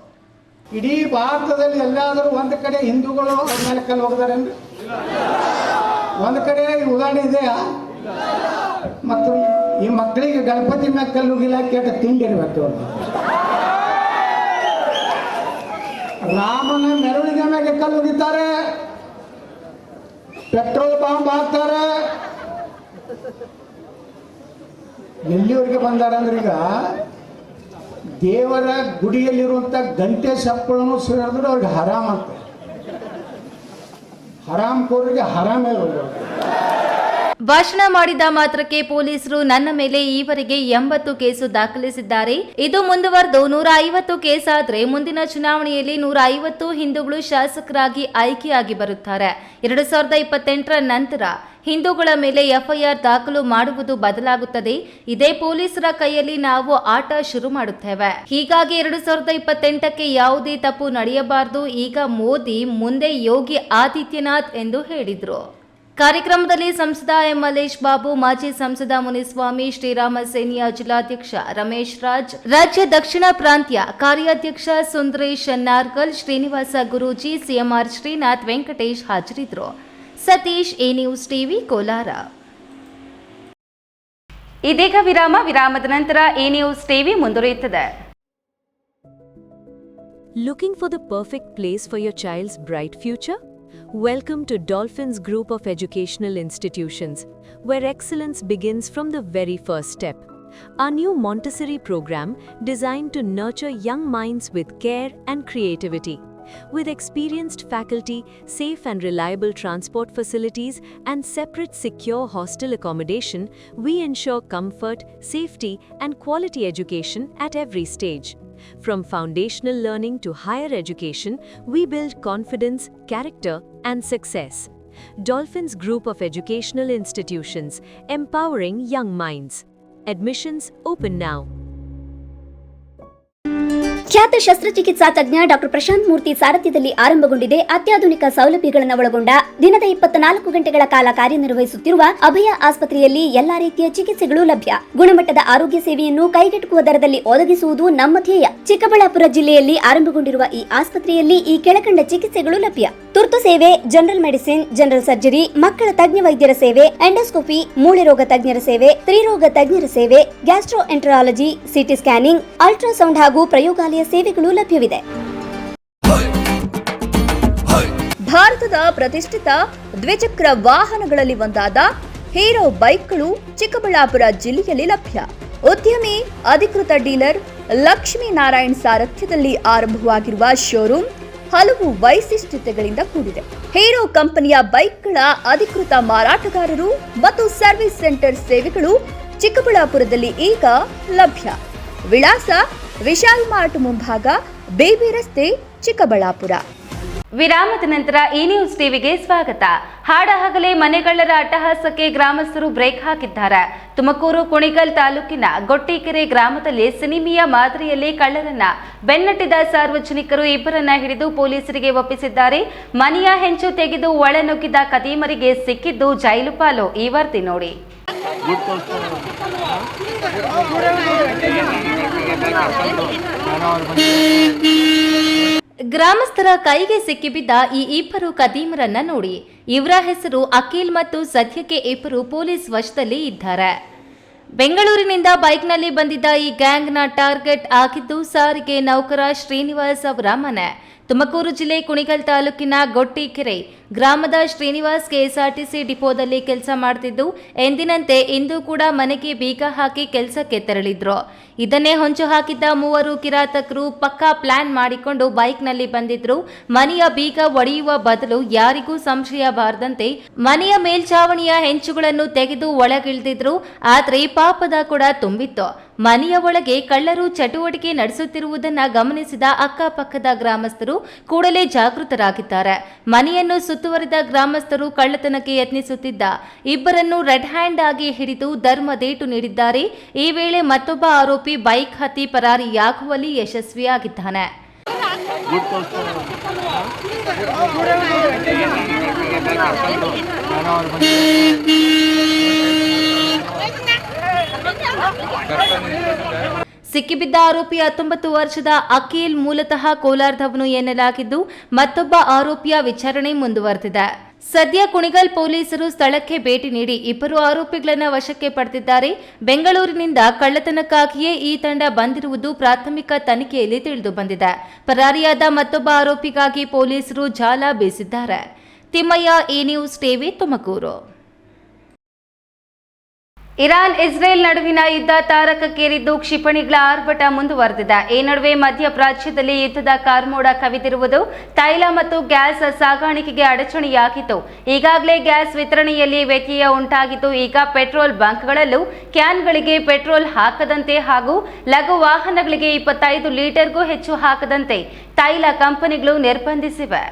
[SPEAKER 3] ಇಡೀ ಭಾರತದಲ್ಲಿ ಎಲ್ಲಾದರೂ ಒಂದು ಕಡೆ ಹಿಂದೂಗಳು ಮೇಲೆ ಕಲ್ಲು ಹೋಗ್ತಾರೆ, ಒಂದು ಕಡೆ ಉದಾಹರಣೆ ಇದೆಯಾ? ಮತ್ತು ಈ ಮಕ್ಕಳಿಗೆ ಗಣಪತಿ ಮೇಲೆ ಕಲ್ಲು ಹೋಗಿಲ್ಲ, ಕೇಟ ತಿಂಡಿರ್ಬೇಕು. ರಾಮನ ಮೆರವಣಿಗೆ ಮೇಲೆ ಕಲ್ಲು ಹೋಗಿದ್ದಾರೆ, ಪೆಟ್ರೋಲ್ ಬಾಂಬ್ ಹಾಕ್ತಾರೆ. ಎಲ್ಲಿವರೆಗೆ ಬಂದಾರ ಅಂದ್ರೆ ಈಗ ದೇವರ ಗುಡಿಯಲ್ಲಿರುವಂತ ಗಂಟೆ ಸಪ್ಪಳನ್ನು ಸೇರಿದ್ರೆ ಅವ್ರಿಗೆ ಹರಾಮ್ ಅಂತ. ಹರಾಮ್ ಕೋರಿಗೆ ಹರಾಮೇ ಇರೋದು.
[SPEAKER 1] ಭಾಷಣ ಮಾಡಿದ ಮಾತ್ರಕ್ಕೆ ಪೊಲೀಸರು ನನ್ನ ಮೇಲೆ ಈವರೆಗೆ 80 ಕೇಸು ದಾಖಲಿಸಿದ್ದಾರೆ. ಇದು ಮುಂದುವರೆದು 150 ಕೇಸ್ ಆದರೆ ಮುಂದಿನ ಚುನಾವಣೆಯಲ್ಲಿ 150 ಹಿಂದೂಗಳು ಶಾಸಕರಾಗಿ ಆಯ್ಕೆಯಾಗಿ ಬರುತ್ತಾರೆ. 2028ರ ನಂತರ ಹಿಂದೂಗಳ ಮೇಲೆ ಎಫ್ಐಆರ್ ದಾಖಲು ಮಾಡುವುದು ಬದಲಾಗುತ್ತದೆ. ಇದೇ ಪೊಲೀಸರ ಕೈಯಲ್ಲಿ ನಾವು ಆಟ ಶುರು ಮಾಡುತ್ತೇವೆ. ಹೀಗಾಗಿ 2028ಕ್ಕೆ ಯಾವುದೇ ತಪ್ಪು ನಡೆಯಬಾರದು. ಈಗ ಮೋದಿ, ಮುಂದೆ ಯೋಗಿ ಆದಿತ್ಯನಾಥ್ ಎಂದು ಹೇಳಿದರು. ಕಾರ್ಯಕ್ರಮದಲ್ಲಿ ಸಂಸದ ಎಂ ಮಲ್ಲೇಶ್ ಬಾಬು, ಮಾಜಿ ಸಂಸದ ಮುನಿಸ್ವಾಮಿ, ಶ್ರೀರಾಮ ಸೇನೆಯ ಜಿಲ್ಲಾಧ್ಯಕ್ಷ ರಮೇಶ್ ರಾಜ್, ರಾಜ್ಯ ದಕ್ಷಿಣ ಪ್ರಾಂತ್ಯ ಕಾರ್ಯಾಧ್ಯಕ್ಷ ಸುಂದರೇಶ್ ನಾರ್ಗಲ್, ಶ್ರೀನಿವಾಸ ಗುರೂಜಿ, ಸಿಎಂಆರ್ ಶ್ರೀನಾಥ್, ವೆಂಕಟೇಶ್ ಹಾಜರಿದ್ದರು. Satish, A news TV, Kolar. ಇದೀಗ ವಿರಾಮದ ನಂತರ ಎ ನ್ಯೂಸ್ ಟಿವಿ ಮುಂದುವರಿಯುತ್ತದೆ.
[SPEAKER 4] Looking for the perfect place for your child's bright future? Welcome to Dolphins Group of Educational Institutions, where excellence begins from the very first step. Our new Montessori program designed to nurture young minds with care and creativity. With experienced faculty, safe and reliable transport facilities, and separate secure hostel accommodation, we ensure comfort, safety, and quality education at every stage. From foundational learning to higher education, we build confidence, character, and success. Dolphins Group of Educational Institutions, empowering young minds. Admissions open now.
[SPEAKER 5] ಖ್ಯಾತ ಶಸ್ತ್ರಚಿಕಿತ್ಸಾ ತಜ್ಞ doctor Prashant ಮೂರ್ತಿ ಸಾರಥ್ಯದಲ್ಲಿ ಆರಂಭಗೊಂಡಿದೆ ಅತ್ಯಾಧುನಿಕ ಸೌಲಭ್ಯಗಳನ್ನು ಒಳಗೊಂಡ ದಿನದ 24 ಗಂಟೆಗಳ ಕಾಲ ಕಾರ್ಯನಿರ್ವಹಿಸುತ್ತಿರುವ ಅಭಯ ಆಸ್ಪತ್ರೆಯಲ್ಲಿ ಎಲ್ಲಾ ರೀತಿಯ ಚಿಕಿತ್ಸೆಗಳು ಲಭ್ಯ. ಗುಣಮಟ್ಟದ ಆರೋಗ್ಯ ಸೇವೆಯನ್ನು ಕೈಗೆಟುಕುವ ದರದಲ್ಲಿ ಒದಗಿಸುವುದು ನಮ್ಮ ಧ್ಯೇಯ. ಚಿಕ್ಕಬಳ್ಳಾಪುರ ಜಿಲ್ಲೆಯಲ್ಲಿ ಆರಂಭಗೊಂಡಿರುವ ಈ ಆಸ್ಪತ್ರೆಯಲ್ಲಿ ಈ ಕೆಳಕಂಡ ಚಿಕಿತ್ಸೆಗಳು ಲಭ್ಯ: ತುರ್ತು ಸೇವೆ, ಜನರಲ್ ಮೆಡಿಸಿನ್, ಜನರಲ್ ಸರ್ಜರಿ, ಮಕ್ಕಳ ತಜ್ಞ ವೈದ್ಯರ ಸೇವೆ, ಎಂಡೋಸ್ಕೋಪಿ, ಮೂಳೆ ರೋಗ ತಜ್ಞರ ಸೇವೆ, ಸ್ತ್ರೀರೋಗ ತಜ್ಞರ ಸೇವೆ, ಗ್ಯಾಸ್ಟ್ರೋಎಂಟರಾಲಜಿ, ಸಿಟಿ ಸ್ಕ್ಯಾನಿಂಗ್, ಅಲ್ಟ್ರಾಸೌಂಡ್ ಹಾಗೂ ಪ್ರಯೋಗಾಲಯ ಸೇವೆಗಳು ಲಭ್ಯವಿದೆ.
[SPEAKER 6] ಭಾರತದ ಪ್ರತಿಷ್ಠಿತ ದ್ವಿಚಕ್ರ ವಾಹನಗಳಲ್ಲಿ ಒಂದಾದ ಹೀರೋ ಬೈಕ್ಗಳು ಚಿಕ್ಕಬಳ್ಳಾಪುರ ಜಿಲ್ಲೆಯಲ್ಲಿ ಲಭ್ಯ. ಉದ್ಯಮಿ ಅಧಿಕೃತ ಡೀಲರ್ ಲಕ್ಷ್ಮೀನಾರಾಯಣ್ ಸಾರಥ್ಯದಲ್ಲಿ ಆರಂಭವಾಗಿರುವ ಶೋರೂಮ್ ಹಲವು ವೈಶಿಷ್ಟ್ಯತೆಗಳಿಂದ ಕೂಡಿದೆ. ಹೀರೋ ಕಂಪನಿಯ ಬೈಕ್ಗಳ ಅಧಿಕೃತ ಮಾರಾಟಗಾರರು ಮತ್ತು ಸರ್ವಿಸ್ ಸೆಂಟರ್ ಸೇವೆಗಳು ಚಿಕ್ಕಬಳ್ಳಾಪುರದಲ್ಲಿ ಈಗ ಲಭ್ಯ. ವಿಳಾಸ: ವಿಶಾಲ್ ಮಾರ್ಟ್ ಮುಂಭಾಗ, ಬೇಬಿ ರಸ್ತೆ, ಚಿಕ್ಕಬಳ್ಳಾಪುರ.
[SPEAKER 1] ವಿರಾಮದ ನಂತರ ಈ ನ್ಯೂಸ್ ಟಿವಿಗೆ ಸ್ವಾಗತ. ಹಾಡಹಗಲೇ ಮನೆಗಳ್ಳರ ಅಟ್ಟಹಾಸಕ್ಕೆ ಗ್ರಾಮಸ್ಥರು ಬ್ರೇಕ್ ಹಾಕಿದ್ದಾರೆ. ತುಮಕೂರು ಕುಣಿಗಲ್ ತಾಲೂಕಿನ ಗೊಟ್ಟಿಕೆರೆ ಗ್ರಾಮದಲ್ಲಿ ಸಿನಿಮೀಯ ಮಾದರಿಯಲ್ಲಿ ಕಳ್ಳರನ್ನ ಬೆನ್ನಟ್ಟಿದ ಸಾರ್ವಜನಿಕರು ಇಬ್ಬರನ್ನ ಹಿಡಿದು ಪೊಲೀಸರಿಗೆ ಒಪ್ಪಿಸಿದ್ದಾರೆ. ಮನೆಯ ಹೆಂಚು ತೆಗೆದು ಒಳನುಗ್ಗಿದ ಕದೀಮರಿಗೆ ಸಿಕ್ಕಿದ್ದು ಜೈಲು ಪಾಲು. ಈ ವರದಿ ನೋಡಿ. ಗ್ರಾಮಸ್ಥರ ಕೈಗೆ ಸಿಕ್ಕಿಬಿದ್ದ ಈ ಇಬ್ಬರು ಕದೀಮರನ್ನ ನೋಡಿ. ಇವರ ಹೆಸರು ಅಖಿಲ್ ಮತ್ತು ಸದ್ಯಕ್ಕೆ ಇಬ್ಬರು ಪೊಲೀಸ್ ವಶದಲ್ಲಿ ಇದ್ದಾರೆ. ಬೆಂಗಳೂರಿನಿಂದ ಬೈಕ್ನಲ್ಲಿ ಬಂದಿದ್ದ ಈ ಗ್ಯಾಂಗ್ನ ಟಾರ್ಗೆಟ್ ಆಗಿದ್ದು ಸಾರಿಗೆ ನೌಕರ ಶ್ರೀನಿವಾಸ್ ಅವರ ಮನೆ. ತುಮಕೂರು ಜಿಲ್ಲೆ ಕುಣಿಗಲ್ ತಾಲೂಕಿನ ಗೊಟ್ಟಿಕೆರೆ ಗ್ರಾಮದ ಶ್ರೀನಿವಾಸ್ ಕೆಎಸ್ಆರ್ಟಿಸಿ ಡಿಪೋದಲ್ಲಿ ಕೆಲಸ ಮಾಡ್ತಿದ್ದು ಎಂದಿನಂತೆ ಇಂದು ಕೂಡ ಮನೆಗೆ ಬೀಗ ಹಾಕಿ ಕೆಲಸಕ್ಕೆ ತೆರಳಿದ್ರು. ಇದನ್ನೇ ಹೊಂಚು ಹಾಕಿದ್ದ ಮೂವರು ಕಿರಾತಕರು ಪಕ್ಕಾ ಪ್ಲಾನ್ ಮಾಡಿಕೊಂಡು ಬೈಕ್ನಲ್ಲಿ ಬಂದಿದ್ರು. ಮನೆಯ ಬೀಗ ಒಡೆಯುವ ಬದಲು ಯಾರಿಗೂ ಸಂಶಯ ಬಾರದಂತೆ ಮನೆಯ ಮೇಲ್ಛಾವಣಿಯ ಹೆಂಚುಗಳನ್ನು ತೆಗೆದು ಒಳಗಿಳಿದಿದ್ರು. ಆದ್ರೆ ಪಾಪದ ಕೂಡ ತುಂಬಿತ್ತು. ಮನೆಯ ಒಳಗೆ ಕಳ್ಳರು ಚಟುವಟಿಕೆ ನಡೆಸುತ್ತಿರುವುದನ್ನ ಗಮನಿಸಿದ ಅಕ್ಕಪಕ್ಕದ ಗ್ರಾಮಸ್ಥರು ಕೂಡಲೇ ಜಾಗೃತರಾಗಿದ್ದಾರೆ. ಮನೆಯನ್ನು ಸುತ್ತುವರಿದ ಗ್ರಾಮಸ್ಥರು ಕಳ್ಳತನಕ್ಕೆ ಯತ್ನಿಸುತ್ತಿದ್ದ ಇಬ್ಬರನ್ನು ರೆಡ್ ಹ್ಯಾಂಡ್ ಆಗಿ ಹಿಡಿದು ಧರ್ಮದೇಟು ನೀಡಿದ್ದಾರೆ. ಈ ವೇಳೆ ಮತ್ತೊಬ್ಬ ಆರೋಪಿ ಬೈಕ್ ಹತ್ತಿ ಪರಾರಿಯಾಗುವಲ್ಲಿ ಯಶಸ್ವಿಯಾಗಿದ್ದಾನೆ. ಸಿಕ್ಕಿಬಿದ್ದ ಆರೋಪಿ 19 ವರ್ಷದ ಅಖಿಲ್ ಮೂಲತಃ ಕೋಲಾರದವನು ಎನ್ನಲಾಗಿದ್ದು ಮತ್ತೊಬ್ಬ ಆರೋಪಿಯ ವಿಚಾರಣೆ ಮುಂದುವರೆದಿದೆ. ಸದ್ಯ ಕುಣಿಗಲ್ ಪೊಲೀಸರು ಸ್ಥಳಕ್ಕೆ ಭೇಟಿ ನೀಡಿ ಇಬ್ಬರು ಆರೋಪಿಗಳನ್ನು ವಶಕ್ಕೆ ಪಡೆದಿದ್ದಾರೆ. ಬೆಂಗಳೂರಿನಿಂದ ಕಳ್ಳತನಕ್ಕಾಗಿಯೇ ಈ ತಂಡ ಬಂದಿರುವುದು ಪ್ರಾಥಮಿಕ ತನಿಖೆಯಲ್ಲಿ ತಿಳಿದು ಬಂದಿದೆ. ಪರಾರಿಯಾದ ಮತ್ತೊಬ್ಬ ಆರೋಪಿಗಾಗಿ ಪೊಲೀಸರು ಜಾಲ ಬೀಸಿದ್ದಾರೆ. ತಿಮ್ಮಯ್ಯ, ಈ news TV, Tumakuru. Iran Israel ನಡುವಿನ ಯುದ್ಧ ತಾರಕಕ್ಕೇರಿದ್ದು ಕ್ಷಿಪಣಿಗಳ ಆರ್ಭಟ ಮುಂದುವರೆದಿದೆ. ಈ ನಡುವೆ ಮಧ್ಯಪ್ರಾಚ್ಯದಲ್ಲಿ ಯುದ್ಧದ ಕಾರ್ಮೋಡ ಕವಿದಿರುವುದು ತೈಲ ಮತ್ತು ಗ್ಯಾಸ್ ಸಾಗಾಣಿಕೆಗೆ ಅಡಚಣೆಯಾಗಿತ್ತು. ಈಗಾಗಲೇ ಗ್ಯಾಸ್ ವಿತರಣೆಯಲ್ಲಿ ವ್ಯತ್ಯಯ ಉಂಟಾಗಿದ್ದು ಈಗ ಪೆಟ್ರೋಲ್ ಬಂಕ್ಗಳಲ್ಲೂ ಕ್ಯಾನ್ಗಳಿಗೆ ಪೆಟ್ರೋಲ್ ಹಾಕದಂತೆ ಹಾಗೂ ಲಘು ವಾಹನಗಳಿಗೆ 25 ಲೀಟರ್ಗೂ ಹೆಚ್ಚು ಹಾಕದಂತೆ ತೈಲ ಕಂಪನಿಗಳು ನಿರ್ಬಂಧಿಸಿವೆ.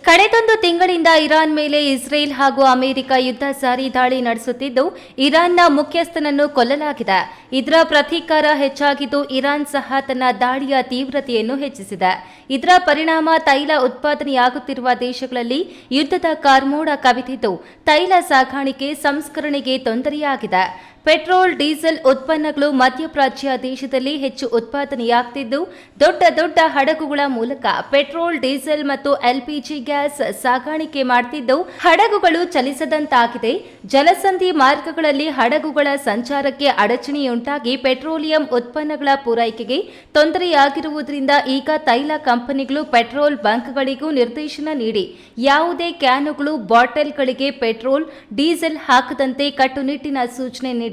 [SPEAKER 1] ಕಳೆದೊಂದು ತಿಂಗಳಿಂದ ಇರಾನ್ ಮೇಲೆ ಇಸ್ರೇಲ್ ಹಾಗೂ ಅಮೆರಿಕ ಯುದ್ಧ ಸಾರಿ ದಾಳಿ ನಡೆಸುತ್ತಿದ್ದು ಇರಾನ್ನ ಮುಖ್ಯಸ್ಥನನ್ನು ಕೊಲ್ಲಲಾಗಿದೆ. ಇದರ ಪ್ರತೀಕಾರ ಹೆಚ್ಚಾಗಿದ್ದು ಇರಾನ್ ಸಹ ತನ್ನ ದಾಳಿಯ ತೀವ್ರತೆಯನ್ನು ಹೆಚ್ಚಿಸಿದೆ. ಇದರ ಪರಿಣಾಮ ತೈಲ ಉತ್ಪಾದನೆಯಾಗುತ್ತಿರುವ ದೇಶಗಳಲ್ಲಿ ಯುದ್ಧದ ಕಾರ್ಮೋಡ ಕವಿದಿದ್ದು ತೈಲ ಸಾಗಾಣಿಕೆ ಸಂಸ್ಕರಣೆಗೆ ತೊಂದರೆಯಾಗಿದೆ. ಪೆಟ್ರೋಲ್, ಡೀಸೆಲ್ ಉತ್ಪನ್ನಗಳು ಮಧ್ಯಪ್ರಾಚ್ಯ ದೇಶದಲ್ಲಿ ಹೆಚ್ಚು ಉತ್ಪಾದನೆಯಾಗುತ್ತಿದ್ದು ದೊಡ್ಡ ದೊಡ್ಡ ಹಡಗುಗಳ ಮೂಲಕ ಪೆಟ್ರೋಲ್, ಡೀಸೆಲ್ ಮತ್ತು ಎಲ್ಪಿಜಿ ಗ್ಯಾಸ್ ಸಾಗಾಣಿಕೆ ಮಾಡುತ್ತಿದ್ದು ಹಡಗುಗಳು ಚಲಿಸದಂತಾಗಿದೆ. ಜಲಸಂಧಿ ಮಾರ್ಗಗಳಲ್ಲಿ ಹಡಗುಗಳ ಸಂಚಾರಕ್ಕೆ ಅಡಚಣೆಯುಂಟಾಗಿ ಪೆಟ್ರೋಲಿಯಂ ಉತ್ಪನ್ನಗಳ ಪೂರೈಕೆಗೆ ತೊಂದರೆಯಾಗಿರುವುದರಿಂದ ಈಗ ತೈಲ ಕಂಪನಿಗಳು ಪೆಟ್ರೋಲ್ ಬಂಕ್ಗಳಿಗೂ ನಿರ್ದೇಶನ ನೀಡಿ ಯಾವುದೇ ಕ್ಯಾನುಗಳು, ಬಾಟಲ್ಗಳಿಗೆ ಪೆಟ್ರೋಲ್, ಡೀಸೆಲ್ ಹಾಕದಂತೆ ಕಟ್ಟುನಿಟ್ಟಿನ ಸೂಚನೆ ನೀಡಿದೆ.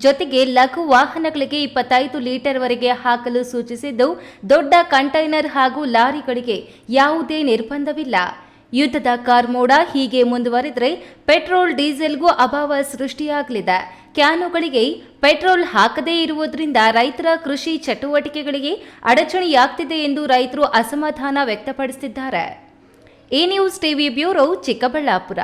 [SPEAKER 1] ಜೊತೆಗೆ ಲಘು ವಾಹನಗಳಿಗೆ 25 ಲೀಟರ್ ವರೆಗೆ ಹಾಕಲು ಸೂಚಿಸಿದ್ದು ದೊಡ್ಡ ಕಂಟೈನರ್ ಹಾಗೂ ಲಾರಿಗಳಿಗೆ ಯಾವುದೇ ನಿರ್ಬಂಧವಿಲ್ಲ. ಯುದ್ಧದ ಕಾರ್ಮೋಡ ಹೀಗೆ ಮುಂದುವರೆದರೆ ಪೆಟ್ರೋಲ್ ಡೀಸೆಲ್ಗೂ ಅಭಾವ ಸೃಷ್ಟಿಯಾಗಲಿದೆ. ಕ್ಯಾನುಗಳಿಗೆ ಪೆಟ್ರೋಲ್ ಹಾಕದೇ ಇರುವುದರಿಂದ ರೈತರ ಕೃಷಿ ಚಟುವಟಿಕೆಗಳಿಗೆ ಅಡಚಣೆಯಾಗ್ತಿದೆ ಎಂದು ರೈತರು ಅಸಮಾಧಾನ ವ್ಯಕ್ತಪಡಿಸಿದ್ದಾರೆ. ಈ news TV bureau, Chikkaballapura.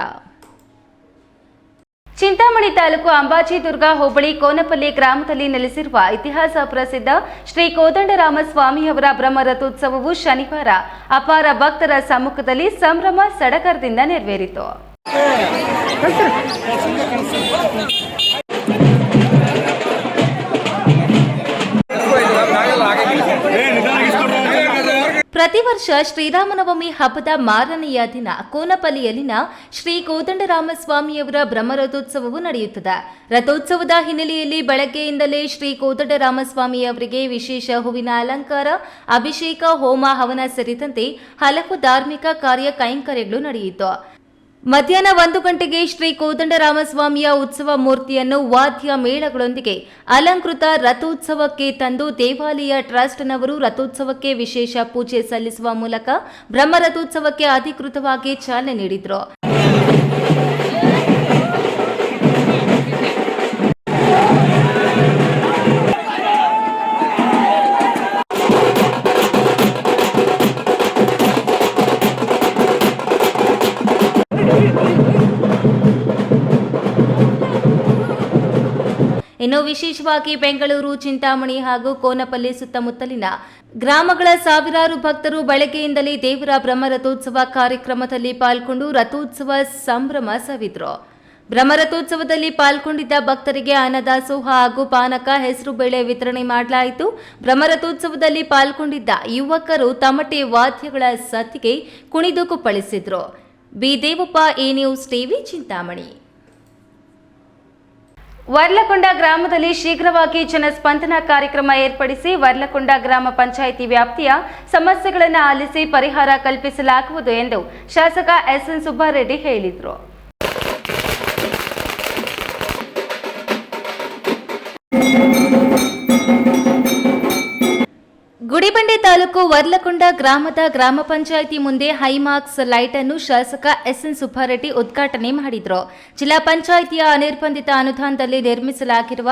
[SPEAKER 1] Chintamani ತಾಲೂಕು ಅಂಬಾಜಿದುರ್ಗ ಹೋಬಳಿ ಕೋನಪಲ್ಲಿ ಗ್ರಾಮದಲ್ಲಿ ನೆಲೆಸಿರುವ ಇತಿಹಾಸ ಪ್ರಸಿದ್ಧ ಶ್ರೀ ಕೋದಂಡರಾಮ ಸ್ವಾಮಿಯವರ ಬ್ರಹ್ಮರಥೋತ್ಸವವು ಶನಿವಾರ ಅಪಾರ ಭಕ್ತರ ಸಮ್ಮುಖದಲ್ಲಿ ಸಂಭ್ರಮ ಸಡಗರದಿಂದ ನೆರವೇರಿತು. ಪ್ರತಿ ವರ್ಷ ಶ್ರೀರಾಮನವಮಿ ಹಬ್ಬದ ಮಾರನೆಯ ದಿನ ಕೋನಪಲ್ಲಿಯಲ್ಲಿನ ಶ್ರೀ ಕೋದಂಡರಾಮ ಸ್ವಾಮಿಯವರ ಬ್ರಹ್ಮರಥೋತ್ಸವವು ನಡೆಯುತ್ತದೆ. ರಥೋತ್ಸವದ ಹಿನ್ನೆಲೆಯಲ್ಲಿ ಬೆಳಗ್ಗೆಯಿಂದಲೇ ಶ್ರೀ ಕೋದಂಡರಾಮ ಸ್ವಾಮಿಯವರಿಗೆ ವಿಶೇಷ ಹೂವಿನ ಅಲಂಕಾರ, ಅಭಿಷೇಕ, ಹೋಮ ಹವನ ಸೇರಿದಂತೆ ಹಲವು ಧಾರ್ಮಿಕ ಕಾರ್ಯ ಕೈಂಕರ್ಯಗಳು ನಡೆಯಿತು. ಮಧ್ಯಾಹ್ನ 1 ಗಂಟೆಗೆ ಶ್ರೀ ಕೋದಂಡರಾಮಸ್ವಾಮಿಯ ಉತ್ಸವ ಮೂರ್ತಿಯನ್ನು ವಾದ್ಯ ಮೇಳಗಳೊಂದಿಗೆ ಅಲಂಕೃತ ರಥೋತ್ಸವಕ್ಕೆ ತಂದು ದೇವಾಲಯ ಟ್ರಸ್ಟ್ನವರು ರಥೋತ್ಸವಕ್ಕೆ ವಿಶೇಷ ಪೂಜೆ ಸಲ್ಲಿಸುವ ಮೂಲಕ ಬ್ರಹ್ಮರಥೋತ್ಸವಕ್ಕೆ ಅಧಿಕೃತವಾಗಿ ಚಾಲನೆ ನೀಡಿದರು. ಇನ್ನು ವಿಶೇಷವಾಗಿ ಬೆಂಗಳೂರು, ಚಿಂತಾಮಣಿ ಹಾಗೂ ಕೋನಪಲ್ಲಿ ಸುತ್ತಮುತ್ತಲಿನ ಗ್ರಾಮಗಳ ಸಾವಿರಾರು ಭಕ್ತರು ಬೆಳಗ್ಗೆಯಿಂದಲೇ ದೇವರ ಬ್ರಹ್ಮರಥೋತ್ಸವ ಕಾರ್ಯಕ್ರಮದಲ್ಲಿ ಪಾಲ್ಗೊಂಡು ರಥೋತ್ಸವ ಸಂಭ್ರಮ ಸವಿದ್ರು. ಬ್ರಹ್ಮರಥೋತ್ಸವದಲ್ಲಿ ಪಾಲ್ಗೊಂಡಿದ್ದ ಭಕ್ತರಿಗೆ ಅನ್ನದಾಸೋಹ ಹಾಗೂ ಪಾನಕ, ಹೆಸರುಬೇಳೆ ವಿತರಣೆ ಮಾಡಲಾಯಿತು. ಬ್ರಹ್ಮರಥೋತ್ಸವದಲ್ಲಿ ಪಾಲ್ಗೊಂಡಿದ್ದ ಯುವಕರು ತಮಟೆ ವಾದ್ಯಗಳ ಸತ್ತಿಗೆ ಕುಣಿದು ಕುಪ್ಪಳಿಸಿದ್ರು. B Devappa, A news TV, Chintamani. Varlakonda ಗ್ರಾಮದಲ್ಲಿ ಶೀಘ್ರವಾಗಿ ಜನಸ್ಪಂದನ ಕಾರ್ಯಕ್ರಮ ಏರ್ಪಡಿಸಿ ವರ್ಲಕೊಂಡ ಗ್ರಾಮ ಪಂಚಾಯಿತಿ ವ್ಯಾಪ್ತಿಯ ಸಮಸ್ಯೆಗಳನ್ನು ಆಲಿಸಿ ಪರಿಹಾರ ಕಲ್ಪಿಸಲಾಗುವುದು ಎಂದು ಶಾಸಕ ಎಸ್ಎನ್ ಸುಬ್ಬಾರೆಡ್ಡಿ ಹೇಳಿದರು. ಗುಡಿಬಂಡೆ ತಾಲೂಕು ವರ್ಲಕೊಂಡ ಗ್ರಾಮದ ಗ್ರಾಮ ಪಂಚಾಯಿತಿ ಮುಂದೆ ಹೈಮಾರ್ಕ್ಸ್ ಲೈಟ್ ಅನ್ನು ಶಾಸಕ ಎಸ್ಎನ್ ಸುಬ್ಬಾರೆಡ್ಡಿ ಉದ್ಘಾಟನೆ ಮಾಡಿದರು. ಜಿಲ್ಲಾ ಪಂಚಾಯಿತಿಯ ಅನಿರ್ಬಂಧಿತ ಅನುದಾನದಲ್ಲಿ ನಿರ್ಮಿಸಲಾಗಿರುವ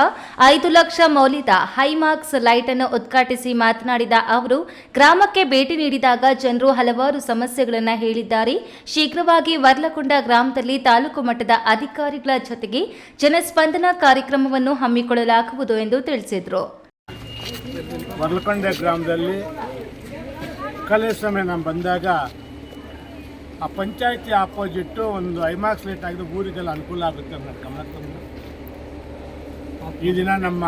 [SPEAKER 1] 5 ಲಕ್ಷ ಮೌಲ್ಯದ ಹೈಮಾರ್ಕ್ಸ್ ಲೈಟ್ ಅನ್ನು ಉದ್ಘಾಟಿಸಿ ಮಾತನಾಡಿದ ಅವರು, ಗ್ರಾಮಕ್ಕೆ ಭೇಟಿ ನೀಡಿದಾಗ ಜನರು ಹಲವಾರು ಸಮಸ್ಯೆಗಳನ್ನು ಹೇಳಿದ್ದಾರೆ. ಶೀಘ್ರವಾಗಿ ವರ್ಲಕೊಂಡ ಗ್ರಾಮದಲ್ಲಿ ತಾಲೂಕು ಮಟ್ಟದ ಅಧಿಕಾರಿಗಳ ಜೊತೆಗೆ ಜನಸ್ಪಂದನ ಕಾರ್ಯಕ್ರಮವನ್ನು ಹಮ್ಮಿಕೊಳ್ಳಲಾಗುವುದು ಎಂದು ತಿಳಿಸಿದರು.
[SPEAKER 7] ವರ್ಲಕೊಂಡ ಗ್ರಾಮದಲ್ಲಿ ಕಳೆದ ಸಮಯ ನಾನು ಬಂದಾಗ ಆ ಪಂಚಾಯತಿ ಆಪೋಸಿಟ್ಟು ಒಂದು ಐಮಾಕ್ಸ್ ಲೈಟ್ ಆಗಿದ್ದು ಊರಿಗೆಲ್ಲ ಅನುಕೂಲ ಆಗುತ್ತೆ ಅನ್ನೋ ಗಮನ ತಂದು ಈ ದಿನ ನಮ್ಮ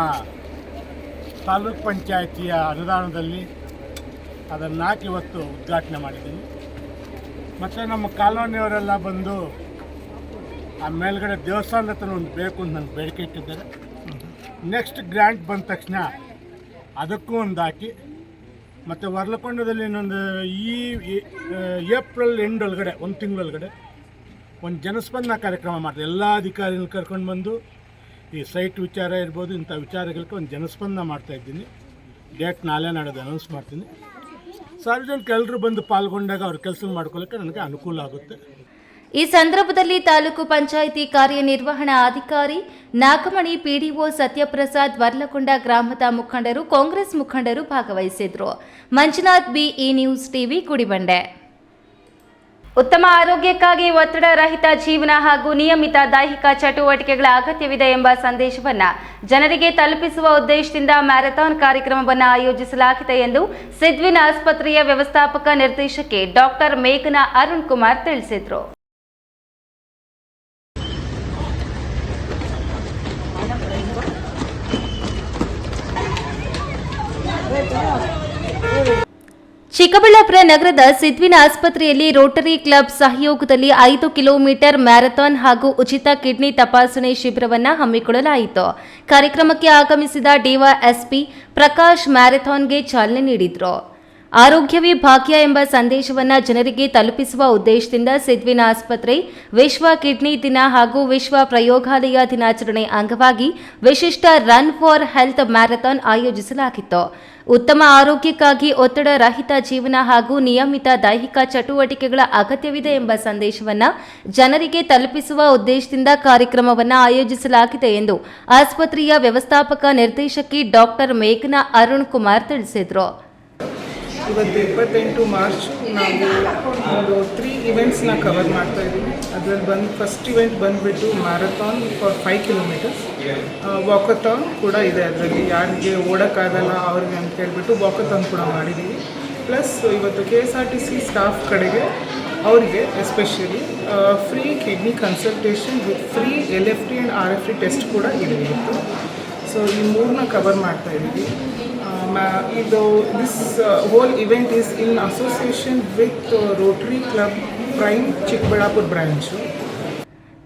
[SPEAKER 7] ತಾಲೂಕ್ ಪಂಚಾಯತಿಯ ಅನುದಾನದಲ್ಲಿ ಅದನ್ನು ಹಾಕಿ ಇವತ್ತು ಉದ್ಘಾಟನೆ ಮಾಡಿದ್ದೀನಿ. ಮತ್ತು ನಮ್ಮ ಕಾಲೋನಿಯವರೆಲ್ಲ ಬಂದು ಆ ಮೇಲ್ಗಡೆ ದೇವಸ್ಥಾನದ ಹತ್ರ ಒಂದು ಬೇಕು ಅಂತ ನನಗೆ ಬೇಡಿಕೆ ಇಟ್ಟಿದ್ದಾರೆ. ನೆಕ್ಸ್ಟ್ ಗ್ರ್ಯಾಂಟ್ ಬಂದ ತಕ್ಷಣ ಅದಕ್ಕೂ ಒಂದು ಹಾಕಿ, ಮತ್ತು ವರ್ಲಕೊಂಡದಲ್ಲಿ ಇನ್ನೊಂದು ಈ ಏಪ್ರಿಲ್ ಎಂಡ್ ಒಳಗಡೆ 1 ತಿಂಗಳೊಳಗಡೆ ಒಂದು ಜನಸ್ಪಂದನ ಕಾರ್ಯಕ್ರಮ ಮಾಡ್ತಾರೆ. ಎಲ್ಲ ಅಧಿಕಾರಿಗಳು ಕರ್ಕೊಂಡು ಬಂದು ಈ ಸೈಟ್ ವಿಚಾರ ಇರ್ಬೋದು, ಇಂಥ ವಿಚಾರಗಳಿಗೆ ಒಂದು ಜನಸ್ಪಂದನ ಮಾಡ್ತಾಯಿದ್ದೀನಿ. ಡೇಟ್ ನಾಳೆ ನಾಡೋದು ಅನೌನ್ಸ್ ಮಾಡ್ತೀನಿ. ಸಾರ್ವಜನಿಕರು ಎಲ್ಲರೂ ಬಂದು ಪಾಲ್ಗೊಂಡಾಗ ಅವ್ರ ಕೆಲಸ ಮಾಡ್ಕೊಳ್ಳೋಕ್ಕೆ ನನಗೆ ಅನುಕೂಲ ಆಗುತ್ತೆ.
[SPEAKER 1] ಈ ಸಂದರ್ಭದಲ್ಲಿ ತಾಲೂಕು ಪಂಚಾಯಿತಿ ಕಾರ್ಯನಿರ್ವಹಣಾ ಅಧಿಕಾರಿ ನಾಗಮಣಿ, ಪಿಡಿಒ ಸತ್ಯಪ್ರಸಾದ್, ವರ್ಲಕೊಂಡ ಗ್ರಾಮದ ಮುಖಂಡರು, ಕಾಂಗ್ರೆಸ್ ಮುಖಂಡರು ಭಾಗವಹಿಸಿದ್ರು. Manjunath B, E news TV, Gudibande. ಉತ್ತಮ ಆರೋಗ್ಯಕ್ಕಾಗಿ ಒತ್ತಡ ರಹಿತ ಜೀವನ ಹಾಗೂ ನಿಯಮಿತ ದೈಹಿಕ ಚಟುವಟಿಕೆಗಳ ಅಗತ್ಯವಿದೆ ಎಂಬ ಸಂದೇಶವನ್ನು ಜನರಿಗೆ ತಲುಪಿಸುವ ಉದ್ದೇಶದಿಂದ ಮ್ಯಾರಥಾನ್ ಕಾರ್ಯಕ್ರಮವನ್ನು ಆಯೋಜಿಸಲಾಗಿದೆ ಎಂದು ಸಿದ್ವಿನ್ ಆಸ್ಪತ್ರೆಯ ವ್ಯವಸ್ಥಾಪಕ ನಿರ್ದೇಶಕಿ ಡಾಕ್ಟರ್ ಮೇಘನಾ ಅರುಣ್ ಕುಮಾರ್ ತಿಳಿಸಿದರು. ಚಿಕ್ಕಬಳ್ಳಾಪುರ ನಗರದ ಸಿದ್ವಿನ್ ಆಸ್ಪತ್ರೆಯಲ್ಲಿ ರೋಟರಿ ಕ್ಲಬ್ ಸಹಯೋಗದಲ್ಲಿ 5 ಕಿಲೋಮೀಟರ್ ಮ್ಯಾರಥಾನ್ ಹಾಗೂ ಉಚಿತ ಕಿಡ್ನಿ ತಪಾಸಣೆ ಶಿಬಿರವನ್ನು ಹಮ್ಮಿಕೊಳ್ಳಲಾಯಿತು. ಕಾರ್ಯಕ್ರಮಕ್ಕೆ ಆಗಮಿಸಿದ ಡಿವೈಎಸ್ಪಿ ಪ್ರಕಾಶ್ ಮ್ಯಾರಥಾನ್ಗೆ ಚಾಲನೆ ನೀಡಿದರು. ಆರೋಗ್ಯವೇ ಭಾಗ್ಯ ಎಂಬ ಸಂದೇಶವನ್ನು ಜನರಿಗೆ ತಲುಪಿಸುವ ಉದ್ದೇಶದಿಂದ ಸಿದ್ವಿನ್ ಆಸ್ಪತ್ರೆ ವಿಶ್ವ ಕಿಡ್ನಿ ದಿನ ಹಾಗೂ ವಿಶ್ವ ಪ್ರಯೋಗಾಲಯ ದಿನಾಚರಣೆ ಅಂಗವಾಗಿ ವಿಶಿಷ್ಟ ರನ್ ಫಾರ್ ಹೆಲ್ತ್ ಮ್ಯಾರಥಾನ್ ಆಯೋಜಿಸಲಾಗಿತ್ತು. ಉತ್ತಮ ಆರೋಗ್ಯಕ್ಕಾಗಿ ಒತ್ತಡ ರಹಿತ ಜೀವನ ಹಾಗೂ ನಿಯಮಿತ ದೈಹಿಕ ಚಟುವಟಿಕೆಗಳ ಅಗತ್ಯವಿದೆ ಎಂಬ ಸಂದೇಶವನ್ನು ಜನರಿಗೆ ತಲುಪಿಸುವ ಉದ್ದೇಶದಿಂದ ಕಾರ್ಯಕ್ರಮವನ್ನು ಆಯೋಜಿಸಲಾಗಿದೆ ಎಂದು ಆಸ್ಪತ್ರೆಯ ವ್ಯವಸ್ಥಾಪಕ ನಿರ್ದೇಶಕಿ ಡಾಕ್ಟರ್ ಮೇಘನಾ ಅರುಣ್ ಕುಮಾರ್ ತಿಳಿಸಿದರು.
[SPEAKER 8] ಇವತ್ತು 28 ಮಾರ್ಚ್ ನಾವು ಒಂದು 3 ಇವೆಂಟ್ಸ್ನ ಕವರ್ ಮಾಡ್ತಾ ಇದ್ದೀವಿ. ಅದರಲ್ಲಿ ಫಸ್ಟ್ ಇವೆಂಟ್ ಬಂದುಬಿಟ್ಟು ಮ್ಯಾರಥಾನ್ ಫಾರ್ 5 ಕಿಲೋಮೀಟರ್ಸ್, ವಾಕಥಾನ್ ಕೂಡ ಇದೆ. ಅದರಲ್ಲಿ ಯಾರಿಗೆ ಓಡೋಕ್ಕಾಗಲ್ಲ ಅವ್ರಿಗೆ ಅಂತ ಹೇಳ್ಬಿಟ್ಟು ವಾಕಥಾನ್ ಕೂಡ ಮಾಡಿದ್ದೀವಿ. ಪ್ಲಸ್ ಇವತ್ತು KSRTC ಸ್ಟಾಫ್ ಕಡೆಗೆ ಅವರಿಗೆ especially free kidney consultation with free LFT and RFT test ಕೂಡ ಇದೆ ಇವತ್ತು. ಸೊ ಈ ಮೂರನ್ನ ಕವರ್ ಮಾಡ್ತಾ ಇದ್ದೀವಿ. This whole event is in association with Rotary Club Prime Chikkaballapur branch.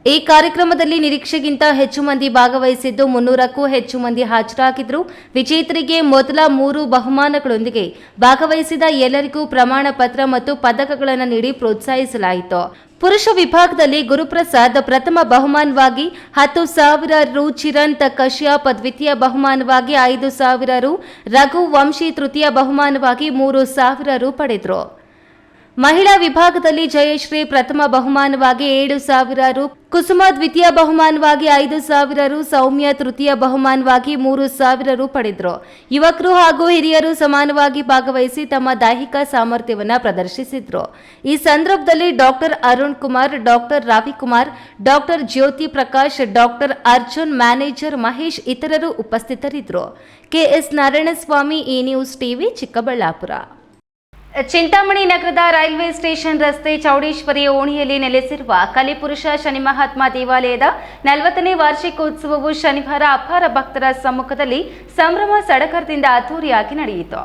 [SPEAKER 1] ಈ ಕಾರ್ಯಕ್ರಮದಲ್ಲಿ ನಿರೀಕ್ಷೆಗಿಂತ ಹೆಚ್ಚು ಮಂದಿ ಭಾಗವಹಿಸಿದ್ದು 300ಕ್ಕೂ ಹೆಚ್ಚು ಮಂದಿ ಹಾಜರಾಗಿದ್ದರು. ವಿಜೇತರಿಗೆ ಮೊದಲ 3 ಬಹುಮಾನಗಳೊಂದಿಗೆ ಭಾಗವಹಿಸಿದ ಎಲ್ಲರಿಗೂ ಪ್ರಮಾಣ ಪತ್ರ ಮತ್ತು ಪದಕಗಳನ್ನು ನೀಡಿ ಪ್ರೋತ್ಸಾಹಿಸಲಾಯಿತು. ಪುರುಷ ವಿಭಾಗದಲ್ಲಿ ಗುರುಪ್ರಸಾದ್ ಪ್ರಥಮ ಬಹುಮಾನವಾಗಿ 10,000 ರು, ಚಿರಂತ್ ಕಶ್ಯಪ್ ದ್ವಿತೀಯ ಬಹುಮಾನವಾಗಿ 5,000 ರು, ರಘು ವಂಶಿ ತೃತೀಯ ಬಹುಮಾನವಾಗಿ 3,000 ರು ಪಡೆದರು. ಮಹಿಳಾ ವಿಭಾಗದಲ್ಲಿ ಜಯಶ್ರೀ ಪ್ರಥಮ ಬಹುಮಾನವಾಗಿ 7,000 ರು, ಕುಸುಮ ದ್ವಿತೀಯ ಬಹುಮಾನವಾಗಿ 5,000 ರು, ಸೌಮ್ಯ ತೃತೀಯ ಬಹುಮಾನವಾಗಿ 3,000 ರು ಪಡೆದರು. ಯುವಕರು ಹಾಗೂ ಹಿರಿಯರು ಸಮಾನವಾಗಿ ಭಾಗವಹಿಸಿ ತಮ್ಮ ದೈಹಿಕ ಸಾಮರ್ಥ್ಯವನ್ನು ಪ್ರದರ್ಶಿಸಿದರು. ಈ ಸಂದರ್ಭದಲ್ಲಿ doctor Arun Kumar, doctor Ravikumar, doctor Jyoti Prakash, doctor Arjun, manager Mahesh ಇತರರು ಉಪಸ್ಥಿತರಿದ್ದರು. KS ನಾರಾಯಣಸ್ವಾಮಿ, ಈ ನ್ಯೂಸ್ ಟಿವಿ, ಚಿಕ್ಕಬಳ್ಳಾಪುರ. ಚಿಂತಾಮಣಿ ನಗರದ ರೈಲ್ವೆ ಸ್ಟೇಷನ್ ರಸ್ತೆ ಚೌಡೇಶ್ವರಿ ಓಣಿಯಲ್ಲಿ ನೆಲೆಸಿರುವ ಕಲಿಪುರುಷ ಶನಿ ಮಹಾತ್ಮ ದೇವಾಲಯದ 40ನೇ ವಾರ್ಷಿಕೋತ್ಸವವು ಶನಿವಾರ ಅಪಾರ ಭಕ್ತರ ಸಮ್ಮುಖದಲ್ಲಿ ಸಂಭ್ರಮ ಸಡಗರದಿಂದ ಅದ್ದೂರಿಯಾಗಿ ನಡೆಯಿತು.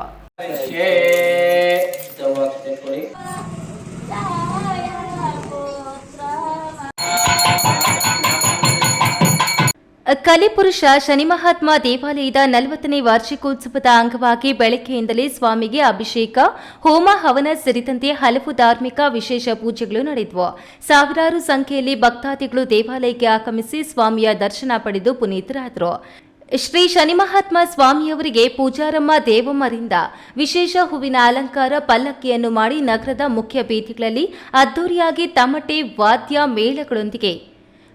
[SPEAKER 1] ಕಲಿಪುರುಷ ಶನಿ ಮಹಾತ್ಮ ದೇವಾಲಯದ 40ನೇ ವಾರ್ಷಿಕೋತ್ಸವದ ಅಂಗವಾಗಿ ಬೆಳಗ್ಗೆಯಿಂದಲೇ ಸ್ವಾಮಿಗೆ ಅಭಿಷೇಕ, ಹೋಮ ಹವನ ಸೇರಿದಂತೆ ಹಲವು ಧಾರ್ಮಿಕ ವಿಶೇಷ ಪೂಜೆಗಳು ನಡೆದವು. ಸಾವಿರಾರು ಸಂಖ್ಯೆಯಲ್ಲಿ ಭಕ್ತಾದಿಗಳು ದೇವಾಲಯಕ್ಕೆ ಆಗಮಿಸಿ ಸ್ವಾಮಿಯ ದರ್ಶನ ಪಡೆದು ಪುನೀತರಾದರು. ಶ್ರೀ ಶನಿ ಮಹಾತ್ಮ ಸ್ವಾಮಿಯವರಿಗೆ ಪೂಜಾರಮ್ಮ ದೇವಮ್ಮರಿಂದ ವಿಶೇಷ ಹೂವಿನ ಅಲಂಕಾರ, ಪಲ್ಲಕ್ಕಿಯನ್ನು ಮಾಡಿ ನಗರದ ಮುಖ್ಯ ಬೀದಿಗಳಲ್ಲಿ ಅದ್ದೂರಿಯಾಗಿ ತಮಟೆ, ವಾದ್ಯ, ಮೇಳಗಳೊಂದಿಗೆ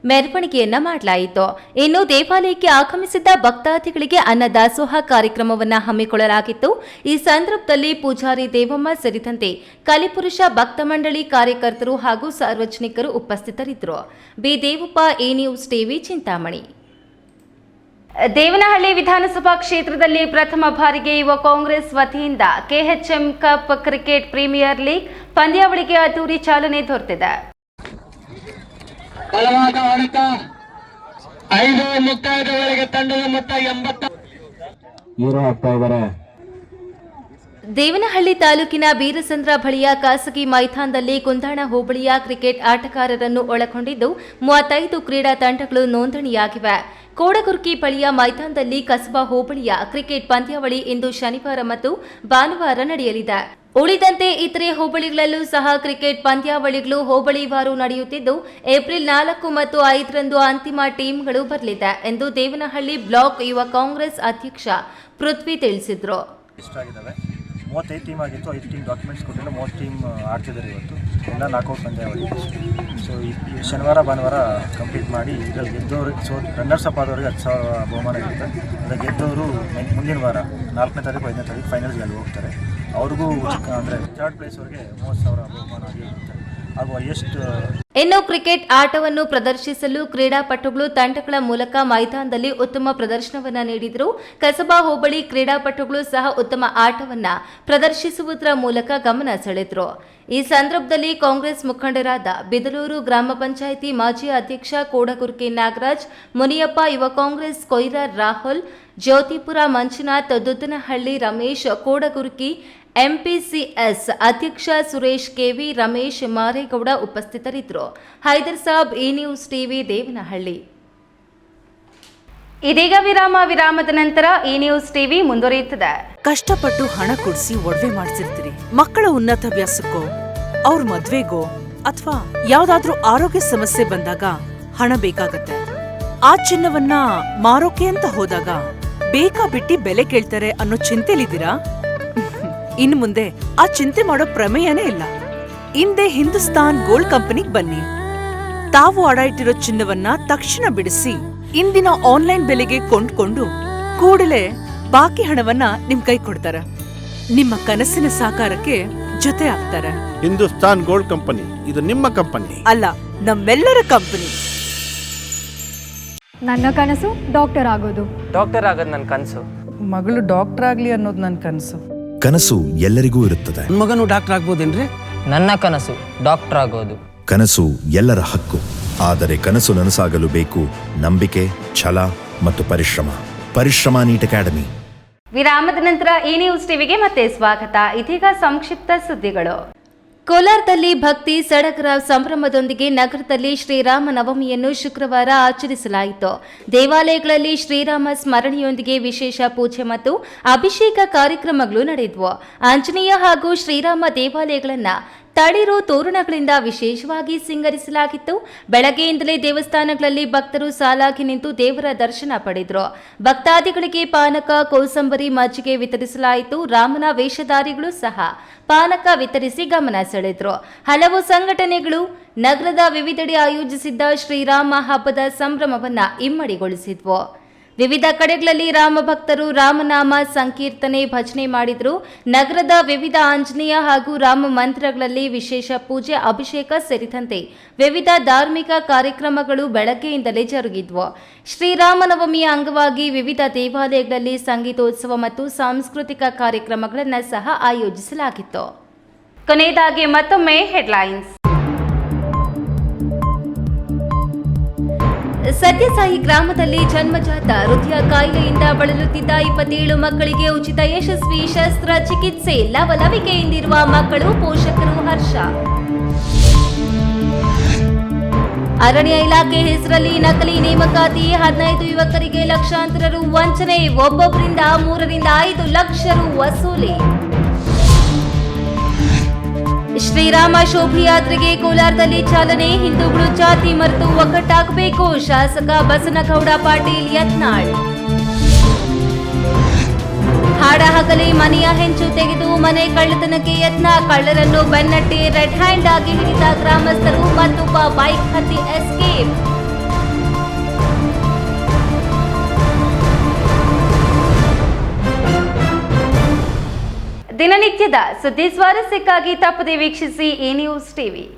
[SPEAKER 1] ಮೆರವಣಿಗೆಯನ್ನ ಮಾಡಲಾಯಿತು. ಇನ್ನು ದೇವಾಲಯಕ್ಕೆ ಆಗಮಿಸಿದ್ದ ಭಕ್ತಾದಿಗಳಿಗೆ ಅನ್ನದಾಸೋಹ ಕಾರ್ಯಕ್ರಮವನ್ನು ಹಮ್ಮಿಕೊಳ್ಳಲಾಗಿತ್ತು. ಈ ಸಂದರ್ಭದಲ್ಲಿ ಪೂಜಾರಿ ದೇವಮ್ಮ ಸೇರಿದಂತೆ ಕಲಿಪುರುಷ ಭಕ್ತ ಮಂಡಳಿ ಕಾರ್ಯಕರ್ತರು ಹಾಗೂ ಸಾರ್ವಜನಿಕರು ಉಪಸ್ಥಿತರಿದ್ದರು. ಬಿ ದೇವಪ್ಪ, ಈ ನ್ಯೂಸ್ ಟಿವಿ, ಚಿಂತಾಮಣಿ. ದೇವನಹಳ್ಳಿ ವಿಧಾನಸಭಾ ಕ್ಷೇತ್ರದಲ್ಲಿ ಪ್ರಥಮ ಬಾರಿಗೆ ಯುವ ಕಾಂಗ್ರೆಸ್ ವತಿಯಿಂದ KHM cup cricket premier league ಪಂದ್ಯಾವಳಿಗೆ ಅದ್ದೂರಿ ಚಾಲನೆ ದೊರೆತಿದೆ.
[SPEAKER 9] ಬಲವಾದ ಹೊಡೆತ, 5 ಮುಕ್ತಾಯದ ವೇಳೆಗೆ ತಂಡದ ಮೊತ್ತ 80 ಆಗ್ತಾ ಇದ್ದಾರೆ.
[SPEAKER 1] ದೇವನಹಳ್ಳಿ ತಾಲೂಕಿನ ಬೀರಸಂದ್ರ ಬಳಿಯ ಖಾಸಗಿ ಮೈದಾನದಲ್ಲಿ ಕುಂದಾಣ ಹೋಬಳಿಯ ಕ್ರಿಕೆಟ್ ಆಟಗಾರರನ್ನು ಒಳಗೊಂಡಿದ್ದು 35 ಕ್ರೀಡಾ ತಂಡಗಳು ನೋಂದಣಿಯಾಗಿವೆ. ಕೋಡಗುರ್ಕಿ ಬಳಿಯ ಮೈದಾನದಲ್ಲಿ ಕಸಬಾ ಹೋಬಳಿಯ ಕ್ರಿಕೆಟ್ ಪಂದ್ಯಾವಳಿ ಇಂದು ಶನಿವಾರ ಮತ್ತು ಭಾನುವಾರ ನಡೆಯಲಿದೆ. ಉಳಿದಂತೆ ಇತರೆ ಹೋಬಳಿಗಳಲ್ಲೂ ಸಹ ಕ್ರಿಕೆಟ್ ಪಂದ್ಯಾವಳಿಗಳು ಹೋಬಳಿವಾರು ನಡೆಯುತ್ತಿದ್ದು ಏಪ್ರಿಲ್ 4 ಮತ್ತು 5ರಂದು ಅಂತಿಮ ಟೀಮ್ಗಳು ಬರಲಿದೆ ಎಂದು ದೇವನಹಳ್ಳಿ ಬ್ಲಾಕ್ ಯುವ ಕಾಂಗ್ರೆಸ್ ಅಧ್ಯಕ್ಷ ಪೃಥ್ವಿ ತಿಳಿಸಿದರು.
[SPEAKER 2] 35 ಟೀಮ್ ಆಗಿತ್ತು, 5 ಟೀಮ್ ಡಾಕ್ಯುಮೆಂಟ್ಸ್ ಕೊಟ್ಟಿಲ್ಲ, 30 ಟೀಮ್ ಆಡ್ತಿದ್ದಾರೆ. ಇವತ್ತು ಎಲ್ಲ ನಾಕೌಟ್ ಪಂದ್ಯಾವಳಿ. ಸೊ ಈ ಶನಿವಾರ ಭಾನುವಾರ ಕಂಪ್ಲೀಟ್ ಮಾಡಿ ಇದರಲ್ಲಿ ಗೆದ್ದವ್ರಿಗೆ ರನ್ನರ್ಸ್ ಅಪ್ ಆದವ್ರಿಗೆ 10,000 ಬಹುಮಾನ ಇರುತ್ತೆ. ಅದಕ್ಕೆ ಗೆದ್ದವರು ಮುಂದಿನ ವಾರ 4ನೇ ತಾರೀಕು 5ನೇ ತಾರೀಕು ಫೈನಲ್ಸ್ಗೆ ಅಲ್ಲಿ ಹೋಗ್ತಾರೆ. ಅವ್ರಿಗೂ ಅಂದರೆ 3rd ಪ್ಲೇಸ್ವರೆಗೆ 30,000 ಬಹುಮಾನ ಆಗಿರುತ್ತೆ. ಹಾಗೂ
[SPEAKER 1] ಇನ್ನು ಕ್ರಿಕೆಟ್ ಆಟವನ್ನು ಪ್ರದರ್ಶಿಸಲು ಕ್ರೀಡಾಪಟುಗಳು ತಂಡಗಳ ಮೂಲಕ ಮೈದಾನದಲ್ಲಿ ಉತ್ತಮ ಪ್ರದರ್ಶನವನ್ನು ನೀಡಿದರು. ಕಸಬಾ ಹೋಬಳಿ ಕ್ರೀಡಾಪಟುಗಳು ಸಹ ಉತ್ತಮ ಆಟವನ್ನು ಪ್ರದರ್ಶಿಸುವುದರ ಮೂಲಕ ಗಮನ ಸೆಳೆದರು. ಈ ಸಂದರ್ಭದಲ್ಲಿ ಕಾಂಗ್ರೆಸ್ ಮುಖಂಡರಾದ ಬಿದಲೂರು ಗ್ರಾಮ ಪಂಚಾಯಿತಿ ಮಾಜಿ ಅಧ್ಯಕ್ಷ ಕೋಡಗುರ್ಕಿ ನಾಗರಾಜ್, ಮುನಿಯಪ್ಪ, ಯುವ ಕಾಂಗ್ರೆಸ್ ಕೊಯ್ರ ರಾಹುಲ್, ಜ್ಯೋತಿಪುರ ಮಂಜುನಾಥ್, ದುದ್ದನಹಳ್ಳಿ ರಮೇಶ್, ಕೋಡಗುರ್ಕಿ MPCS ಅಧ್ಯಕ್ಷ ಸುರೇಶ್ KV, ರಮೇಶ್ ಮಾರೇಗೌಡ ಉಪಸ್ಥಿತರಿದ್ದರು. ಹೈದರ್ ಸಾಬ್, ಈ ನ್ಯೂಸ್ ಟಿವಿ, ದೇವನಹಳ್ಳಿ. ಇದೀಗ ವಿರಾಮದ ನಂತರ ಈ ನ್ಯೂಸ್ ಟಿವಿ ಮುಂದುವರಿಯುತ್ತದೆ.
[SPEAKER 10] ಕಷ್ಟಪಟ್ಟು ಹಣ ಕೊಡಿಸಿ ಒಡವೆ ಮಾಡಿಸಿರ್ತೀರಿ. ಮಕ್ಕಳ ಉನ್ನತ ವ್ಯಾಸಕ್ಕೋ, ಅವ್ರ ಮದ್ವೆಗೋ ಅಥವಾ ಯಾವ್ದಾದ್ರೂ ಆರೋಗ್ಯ ಸಮಸ್ಯೆ ಬಂದಾಗ ಹಣ ಬೇಕಾಗತ್ತೆ. ಆ ಚಿನ್ನವನ್ನ ಮಾರೋಕೆ ಅಂತ ಹೋದಾಗ ಬೇಕಾಬಿಟ್ಟಿ ಬೆಲೆ ಕೇಳ್ತಾರೆ ಅನ್ನೋ ಚಿಂತೆಲಿದ್ದೀರಾ? ಇನ್ನು ಮುಂದೆ ಆ ಚಿಂತೆ ಮಾಡೋ ಪ್ರಮೇಯನೇ ಇಲ್ಲ. ಹಿಂದೆ ಹಿಂದೂಸ್ತಾನ್ ಗೋಲ್ಡ್ ಕಂಪನಿಗೆ ಬನ್ನಿ. ತಾವು ಅಡ ಇಟ್ಟಿರೋ ಚಿನ್ನವನ್ನ ತಕ್ಷಣ ಬಿಡಿಸಿ ಇಂದಿನ ಆನ್ಲೈನ್ ಬೆಲೆಗೆ ಕೊಂಡ್ಕೊಂಡು ಕೂಡಲೇ ಬಾಕಿ ಹಣವನ್ನ ನಿಮ್ ಕೈ ಕೊಡ್ತಾರೆ. ನಿಮ್ಮ ಕನಸಿನ ಸಾಕಾರಕ್ಕೆ ಜೊತೆ ಆಗ್ತಾರೆ.
[SPEAKER 7] ಹಿಂದೂಸ್ತಾನ್ ಗೋಲ್ಡ್ ಕಂಪನಿ, ಇದು ನಿಮ್ಮ ಕಂಪನಿ
[SPEAKER 10] ಅಲ್ಲ, ನಮ್ಮೆಲ್ಲರ ಕಂಪನಿ.
[SPEAKER 11] ನನ್ನ ಕನಸು ಡಾಕ್ಟರ್ ಆಗೋದು.
[SPEAKER 12] ಡಾಕ್ಟರ್ ಆಗೋದು ನನ್ನ ಕನಸು.
[SPEAKER 8] ಮಗಳು ಡಾಕ್ಟರ್ ಆಗ್ಲಿ ಅನ್ನೋದು ನನ್ನ ಕನಸು.
[SPEAKER 13] ಕನಸು ಎಲ್ಲರಿಗೂ ಇರುತ್ತದೆ.
[SPEAKER 12] ಮಗನು ಡಾಕ್ಟರ್ ಆಗ್ಬೋದೇನ್ರಿ? ನನ್ನ ಕನಸು ಡಾಕ್ಟರ್ ಆಗೋದು.
[SPEAKER 13] ಕನಸು ಎಲ್ಲರ ಹಕ್ಕು. ಆದರೆ ಕನಸು ನನಸಾಗಲು ಬೇಕು ನಂಬಿಕೆ, ಛಲ ಮತ್ತು ಪರಿಶ್ರಮ ನೀಟ್ ಅಕಾಡೆಮಿ.
[SPEAKER 1] ವಿರಾಮದ ನಂತರ ಈ ನ್ಯೂಸ್ ಟಿವಿಗೆ ಮತ್ತೆ ಸ್ವಾಗತ. ಇದೀಗ ಸಂಕ್ಷಿಪ್ತ ಸುದ್ದಿಗಳು. ಕೋಲಾರದಲ್ಲಿ ಭಕ್ತಿ ಸಡಗರ ಸಂಭ್ರಮದೊಂದಿಗೆ ನಗರದಲ್ಲಿ ಶ್ರೀರಾಮ ನವಮಿಯನ್ನು ಶುಕ್ರವಾರ ಆಚರಿಸಲಾಯಿತು. ದೇವಾಲಯಗಳಲ್ಲಿ ಶ್ರೀರಾಮ ಸ್ಮರಣೆಯೊಂದಿಗೆ ವಿಶೇಷ ಪೂಜೆ ಮತ್ತು ಅಭಿಷೇಕ ಕಾರ್ಯಕ್ರಮಗಳು ನಡೆದವು. ಆಂಜನೇಯ ಹಾಗೂ ಶ್ರೀರಾಮ ದೇವಾಲಯಗಳನ್ನು ತಳಿರು ತೋರಣಗಳಿಂದ ವಿಶೇಷವಾಗಿ ಸಿಂಗರಿಸಲಾಗಿತ್ತು. ಬೆಳಗ್ಗೆಯಿಂದಲೇ ದೇವಸ್ಥಾನಗಳಲ್ಲಿ ಭಕ್ತರು ಸಾಲಾಗಿ ನಿಂತು ದೇವರ ದರ್ಶನ ಪಡೆದರು. ಭಕ್ತಾದಿಗಳಿಗೆ ಪಾನಕ, ಕೋಸಂಬರಿ, ಮಜ್ಜಿಗೆ ವಿತರಿಸಲಾಯಿತು. ರಾಮನ ವೇಷಧಾರಿಗಳು ಸಹ ಪಾನಕ ವಿತರಿಸಿ ಗಮನ ಸೆಳೆದರು. ಹಲವು ಸಂಘಟನೆಗಳು ನಗರದ ವಿವಿಧೆಡೆ ಆಯೋಜಿಸಿದ್ದ ಶ್ರೀರಾಮ ಹಬ್ಬದ ಸಂಭ್ರಮವನ್ನ ಇಮ್ಮಡಿಗೊಳಿಸಿದ್ವು. ವಿವಿಧ ಕಡೆಗಳಲ್ಲಿ ರಾಮ ಭಕ್ತರು ರಾಮನಾಮ ಸಂಕೀರ್ತನೆ, ಭಜನೆ ಮಾಡಿದರು. ನಗರದ ವಿವಿಧ ಆಂಜನೇಯ ಹಾಗೂ ರಾಮ ಮಂದಿರಗಳಲ್ಲಿ ವಿಶೇಷ ಪೂಜೆ, ಅಭಿಷೇಕ ಸೇರಿದಂತೆ ವಿವಿಧ ಧಾರ್ಮಿಕ ಕಾರ್ಯಕ್ರಮಗಳು ಬೆಳಗ್ಗೆಯಿಂದಲೇ ಜರುಗಿದ್ವು. ಶ್ರೀರಾಮನವಮಿಯ ಅಂಗವಾಗಿ ವಿವಿಧ ದೇವಾಲಯಗಳಲ್ಲಿ ಸಂಗೀತೋತ್ಸವ ಮತ್ತು ಸಾಂಸ್ಕೃತಿಕ ಕಾರ್ಯಕ್ರಮಗಳನ್ನು ಸಹ ಆಯೋಜಿಸಲಾಗಿತ್ತು. ಕೊನೆಯದಾಗಿ ಮತ್ತೊಮ್ಮೆ ಹೆಡ್ಲೈನ್ಸ್. ಸತ್ಯಸಾಯಿ ಗ್ರಾಮದಲ್ಲಿ ಜನ್ಮಜಾತ ಹೃದಯ ಕಾಯಿಲೆಯಿಂದ ಬಳಲುತ್ತಿದ್ದ 27 ಮಕ್ಕಳಿಗೆ ಉಚಿತ ಯಶಸ್ವಿ ಶಸ್ತ್ರಚಿಕಿತ್ಸೆ. ಲವಲವಿಕೆಯಿಂದಿರುವ ಮಕ್ಕಳು, ಪೋಷಕರು ಹರ್ಷ. ಅರಣ್ಯ ಇಲಾಖೆ ಹೆಸರಲ್ಲಿ ನಕಲಿ ನೇಮಕಾತಿ, 15 ಯುವಕರಿಗೆ ಲಕ್ಷಾಂತರ ರು ವಂಚನೆ, ಒಬ್ಬೊಬ್ಬರಿಂದ 3 ರಿಂದ 5 ಲಕ್ಷ ರು ವಸೂಲಿ. ಶ್ರೀರಾಮ ಶೋಭಾಯಾತ್ರೆಗೆ ಕೋಲಾರದಲ್ಲಿ ಚಾಲನೆ. ಹಿಂದೂಗಳು ಜಾತಿ ಮರೆತು ಒಗ್ಗಟ್ಟಾಗಬೇಕು, ಶಾಸಕ ಬಸನಗೌಡ ಪಾಟೀಲ್ ಯತ್ನಾಳ್. ಹಾಡಹಗಲೇ ಮನೆಯ ಹೆಂಚು ತೆಗೆದು ಮನೆ ಕಳ್ಳತನಕ್ಕೆ ಯತ್ನ, ಕಳ್ಳರನ್ನು ಬೆನ್ನಟ್ಟಿ ರೆಡ್ ಹ್ಯಾಂಡ್ ಆಗಿ ಹಿಡಿದ ಗ್ರಾಮಸ್ಥರು, ಮತ್ತೊಬ್ಬ ಬೈಕ್ ಹತ್ತಿ ಎಸ್ಕೇಪ್. ದಿನನಿತ್ಯದ ಸುದ್ದಿ ಸ್ವಾರಸ್ಯಕ್ಕಾಗಿ ತಪ್ಪದೆ ವೀಕ್ಷಿಸಿ ಈ ನ್ಯೂಸ್ ಟಿವಿ.